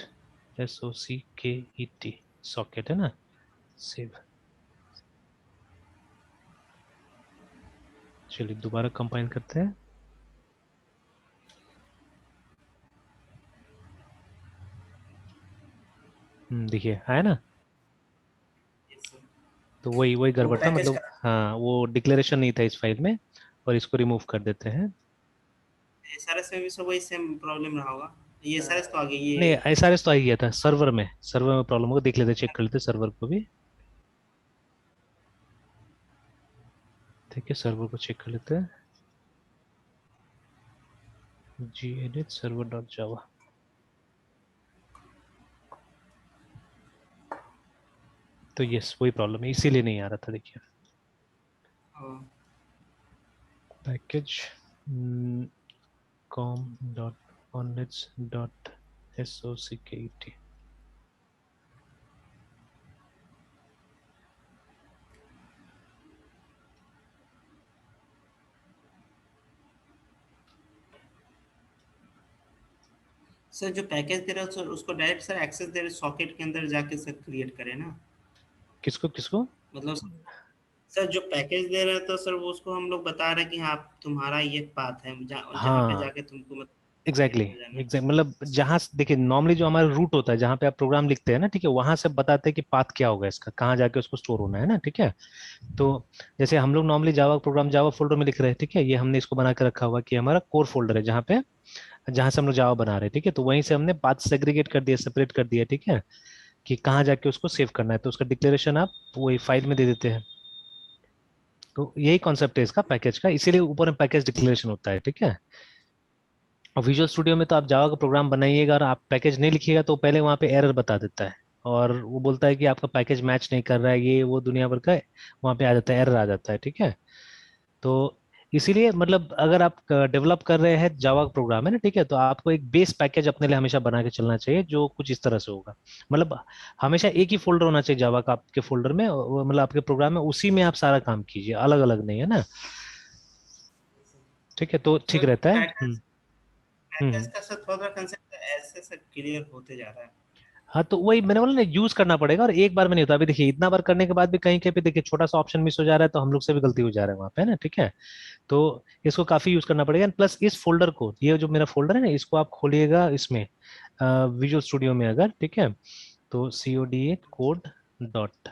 S O C K E T, socket है ना, सेव। चलिए दोबारा कंपाइल करते हैं। देखिए आया ना, तो वही वही वो गड़बड़ था पैकेज मतलब, का हाँ वो डिक्लेरेशन नहीं था इस फाइल में, और इसको रिमूव कर देते हैं। एसआरएस में भी सब वही सेम प्रॉब्लम रहा होगा। ये एसआरएस तो आ गई नहीं ये। एसआरएस तो आ ही गया था, सर्वर में प्रॉब्लम होगा, देख लेते चेक कर लेते सर्वर को भी, ठीक है सर्वर को चेक कर लेते हैं, जी एडिट सर्वर डॉट जावा। तो यस वही प्रॉब्लम है, इसीलिए नहीं आ रहा था, देखिए हाँ। Package com dot onlets dot S O C K E T. Sir जो पैकेज दे रहे हो सर उसको डायरेक्ट सर एक्सेस दे रहे सॉकेट के अंदर जाके सर क्रिएट करें ना? किसको किसको? मतलब सर जो पैकेज दे रहे हैं तो सर वो उसको हम लोग बता रहे हैं कि हाँ तुम्हारा ये पाथ है जहाँ पे हाँ जाके तुमको मतलब एग्जैक्टली क्रिएट हो जाना है। एग्जैक्ट मतलब जहाँ देखिए नॉर्मली जो हमारा रूट होता है जहाँ पे आप प्रोग्राम लिखते हैं ना, ठीक है, वहां से बताते हैं कि पाथ क्या होगा इसका, कहाँ जाके उसको स्टोर होना है ना, ठीक है। तो जैसे हम लोग नॉर्मली जावा प्रोग्राम जावा फोल्डर में लिख रहे हैं, ठीक है, ये हमने इसको बना के रखा हुआ कि हमारा कोर फोल्डर है जहाँ से हम लोग जावा बना रहे हैं, ठीक है, तो वहीं से हमने पाथ सेग्रीगेट कर दिया, सेपरेट कर दिया, ठीक है, कि कहाँ जाके उसको सेव करना है, तो उसका डिक्लेरेशन आप वही फाइल में दे देते हैं। तो यही कॉन्सेप्ट है इसका पैकेज का, इसीलिए ऊपर में पैकेज डिक्लेरेशन होता है, ठीक है। और विजुअल स्टूडियो में तो आप जावा का प्रोग्राम बनाइएगा और आप पैकेज नहीं लिखिएगा तो पहले वहाँ पे एरर बता देता है, और वो बोलता है कि आपका पैकेज मैच नहीं कर रहा है, ये वो दुनिया भर का वहाँ पे आ जाता है, एरर आ जाता है, ठीक है। तो इसीलिए मतलब अगर आप डेवलप कर रहे हैं जावा प्रोग्राम है ना, ठीक है, तो आपको एक बेस पैकेज अपने लिए हमेशा बना के चलना चाहिए जो कुछ इस तरह से होगा, मतलब हमेशा एक ही फोल्डर होना चाहिए जावा का आपके फोल्डर में, मतलब आपके प्रोग्राम में, उसी में आप सारा काम कीजिए, अलग अलग नहीं, है ना, ठीक है, तो ठीक सर रहता है। पैकेज पैकेज हम्म। का सर थोड़ा कंसेप्ट ऐसे सर क्लियर होते जा रहा है। हाँ तो वही मैंने बोला ना, यूज करना पड़ेगा, और एक बार में नहीं होता, अभी देखिए इतना बार करने के बाद भी कहीं कहीं पे देखिए छोटा सा ऑप्शन मिस हो जा रहा है, तो हम लोग से भी गलती हो जा रहा है वहाँ पे, है ना, ठीक है। तो इसको काफी यूज करना पड़ेगा, प्लस इस फोल्डर को, ये जो मेरा फोल्डर है ना, इसको आप खोलिएगा इसमें विजुअल स्टूडियो में अगर, ठीक है, तो C O D A code dot,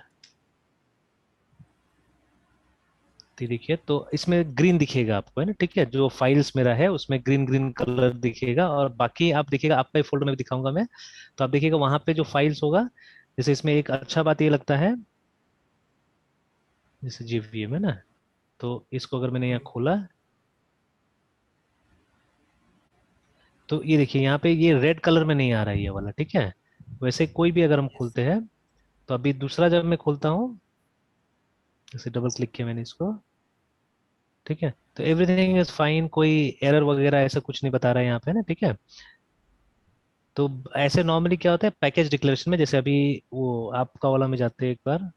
देखिए तो इसमें ग्रीन दिखेगा आपको, है ना, ठीक है, जो फाइल्स मेरा है उसमें ग्रीन ग्रीन कलर दिखेगा, और बाकी आप देखिएगा आपका फोल्डर में भी दिखाऊंगा मैं, तो आप देखिएगा वहां पे जो फाइल्स होगा, जैसे इसमें एक अच्छा बात ये लगता है, जैसे जीवीएम है ना, तो इसको अगर मैंने यहाँ खोला, तो ये देखिए यहाँ पे ये रेड कलर में नहीं आ रहा है ये वाला, ठीक है। वैसे कोई भी अगर हम यस खोलते हैं, तो अभी दूसरा जब मैं खोलता हूँ, जैसे डबल क्लिक किया मैंने इसको, ठीक है, तो एवरीथिंग इज फाइन, कोई एरर वगैरह ऐसा कुछ नहीं बता रहा है यहाँ पे ना, ठीक है। तो ऐसे नॉर्मली क्या होता है पैकेज डिक्लेरेशन में, जैसे अभी वो आपका वाला में जाते हैं एक बार,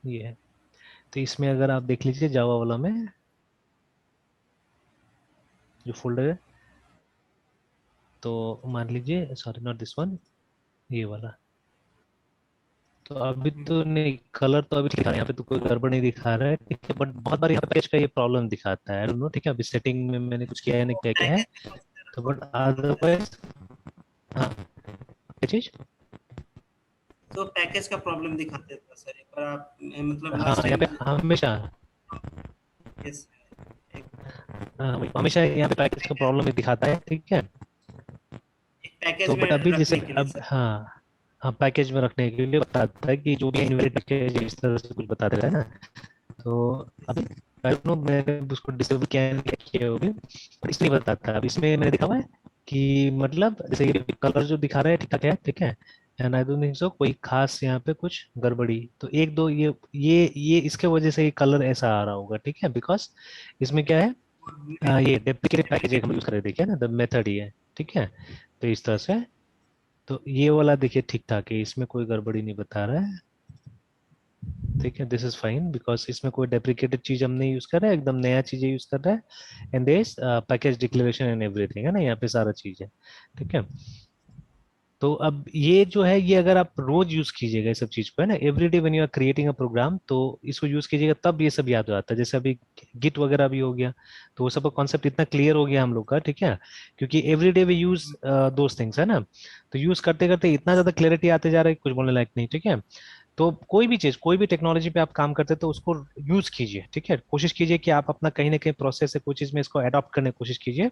ये है, तो इसमें अगर आप देख लीजिए जावा वाला में जो फोल्डर है, तो मान लीजिए, सॉरी नॉट दिस वन, ये वाला, तो अभी तो नहीं, कलर तो अभी ठीक है, यहाँ पे तो कोई गड़बड़ नहीं दिखा रहा है, ठीक है, बट बहुत बार यहाँ पे पेज का ये प्रॉब्लम दिखाता है, आई डोंट नो, ठीक है, अभी सेटिंग में मैंने कुछ किया है नहीं, क्या क्या है, तो बट अदरवाइज हाँ, क्या चीज, तो पैकेज का प्रॉब्लम दिखाते था सर, एक बार आप मतलब हाँ लास्ट यहाँ टाइम। पे हमेशा, यस, एक हाँ, हमेशा यहाँ पे पैकेज का प्रॉब्लम ही दिखाता है, ठीक है। एक पैकेज तो में बट अभी जैसे रखने के लिए अब सर। हाँ, हाँ पैकेज में रखने के लिए बताता है कि जो भी इनवैलिड पैकेज इस तरह से कुछ बता देता है ना, तो अभी आई डोंट नो मैंने उसको डिसेबल किया है, क्या किया है वो भी, बट इसमें बताता है, अब इसमें मैंने देखा हुआ है कि मतलब जैसे ये कलर जो दिखा रहा है ठीक ठाक है, ठीक है, and I don't think so कोई खास यहाँ पे कुछ गड़बड़ी, तो एक दो ये इसके वजह से ये कलर ऐसा आ रहा होगा, ठीक है, बिकॉज इसमें क्या है, ये डेप्रिकेटेड पैकेज हम यूज कर रहे हैं, देखिए ना, द मेथड ही है, ठीक है, तो इस तरह से, तो ये वाला देखिए ठीक ठाक है, इसमें कोई गड़बड़ी नहीं बता रहा है, ठीक है, दिस इज फाइन बिकॉज इसमें कोई डेप्रिकेटेड चीज हम नहीं यूज कर रहे हैं, एकदम नया चीजें यूज कर रहे हैं, and this package declaration and everything है ना, यहाँ पे सारा चीज है, ठीक है। तो अब ये जो है, ये अगर आप रोज यूज कीजिएगा इस सब चीज को, है ना, every day when you are creating a program, तो इसको यूज कीजिएगा, तब ये सब याद हो जाता है, जैसे अभी गिट वगैरह भी हो गया, तो वो सब का कॉन्सेप्ट इतना क्लियर हो गया हम लोग का, ठीक है, क्योंकि every day we use those things, है ना, तो यूज करते करते इतना ज्यादा क्लियरिटी आते जा रहा है, कुछ बोलने लायक नहीं, ठीक है। तो कोई भी चीज, कोई भी टेक्नोलॉजी पे आप काम करते हैं तो उसको यूज कीजिए, ठीक है, कोशिश कीजिए कि आप अपना कहीं ना कहीं प्रोसेस से कोई चीज में इसको अडॉप्ट करने की कोशिश कीजिए,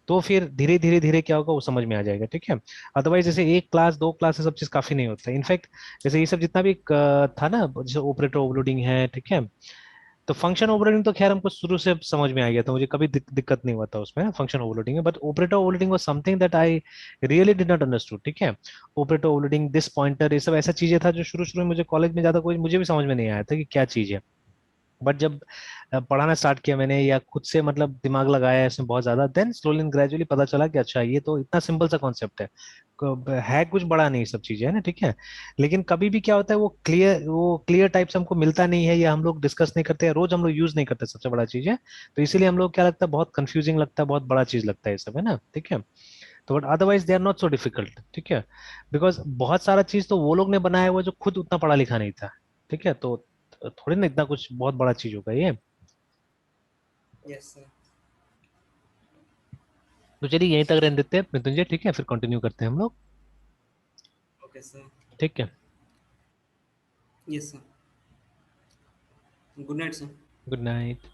तो फिर धीरे धीरे धीरे क्या होगा वो समझ में आ जाएगा, ठीक है। अदरवाइज जैसे एक क्लास दो क्लास से सब चीज काफी नहीं होता है, इनफैक्ट जैसे ये सब जितना भी था ना, जैसे ऑपरेटर ओवरलोडिंग है, ठीक है, तो फंक्शन ओवरलोडिंग तो खैर हमको शुरू से समझ में आ गया था, मुझे कभी दिक्कत नहीं हुआ था उसमें फंक्शन ओवरलोडिंग में, but operator overloading was something that I really did not understood, ठीक है। ऑपरेटर ओवरलोडिंग, दिस पॉइंटर, ये सब ऐसा चीजें था जो शुरू शुरू में मुझे कॉलेज में ज्यादा कोई मुझे भी समझ में नहीं आया था कि क्या चीज है, बट जब पढ़ाना स्टार्ट किया मैंने या खुद से मतलब दिमाग लगाया इसमें बहुत ज्यादा, देन स्लोली एंड ग्रेजुअली पता चला कि अच्छा ये तो इतना सिंपल सा कॉन्सेप्ट है, है कुछ बड़ा नहीं सब चीजें, है ना, ठीक है। लेकिन कभी भी क्या होता है, वो क्लियर टाइप से हमको मिलता नहीं है, या हम लोग डिस्कस नहीं करते हैं, रोज हम लोग यूज नहीं करते, सबसे बड़ा चीज है, तो इसीलिए हम लोग क्या लगता है, बहुत कंफ्यूजिंग लगता है, बहुत बड़ा चीज लगता है ये सब, है ना, ठीक है। तो but otherwise they are not so difficult, ठीक है, बिकॉज बहुत सारा चीज तो वो लोग ने बनाया हुआ जो खुद उतना पढ़ा लिखा नहीं था, ठीक है, तो थोड़ी ना इतना कुछ बहुत बड़ा चीज होगा ये। Yes sir. तो चलिए यहीं तक रहने देते हैं मृत्युंजय, ठीक है, फिर कंटिन्यू करते हैं हम लोग, ओके सर। ठीक है, yes sir. Good night sir. Good night.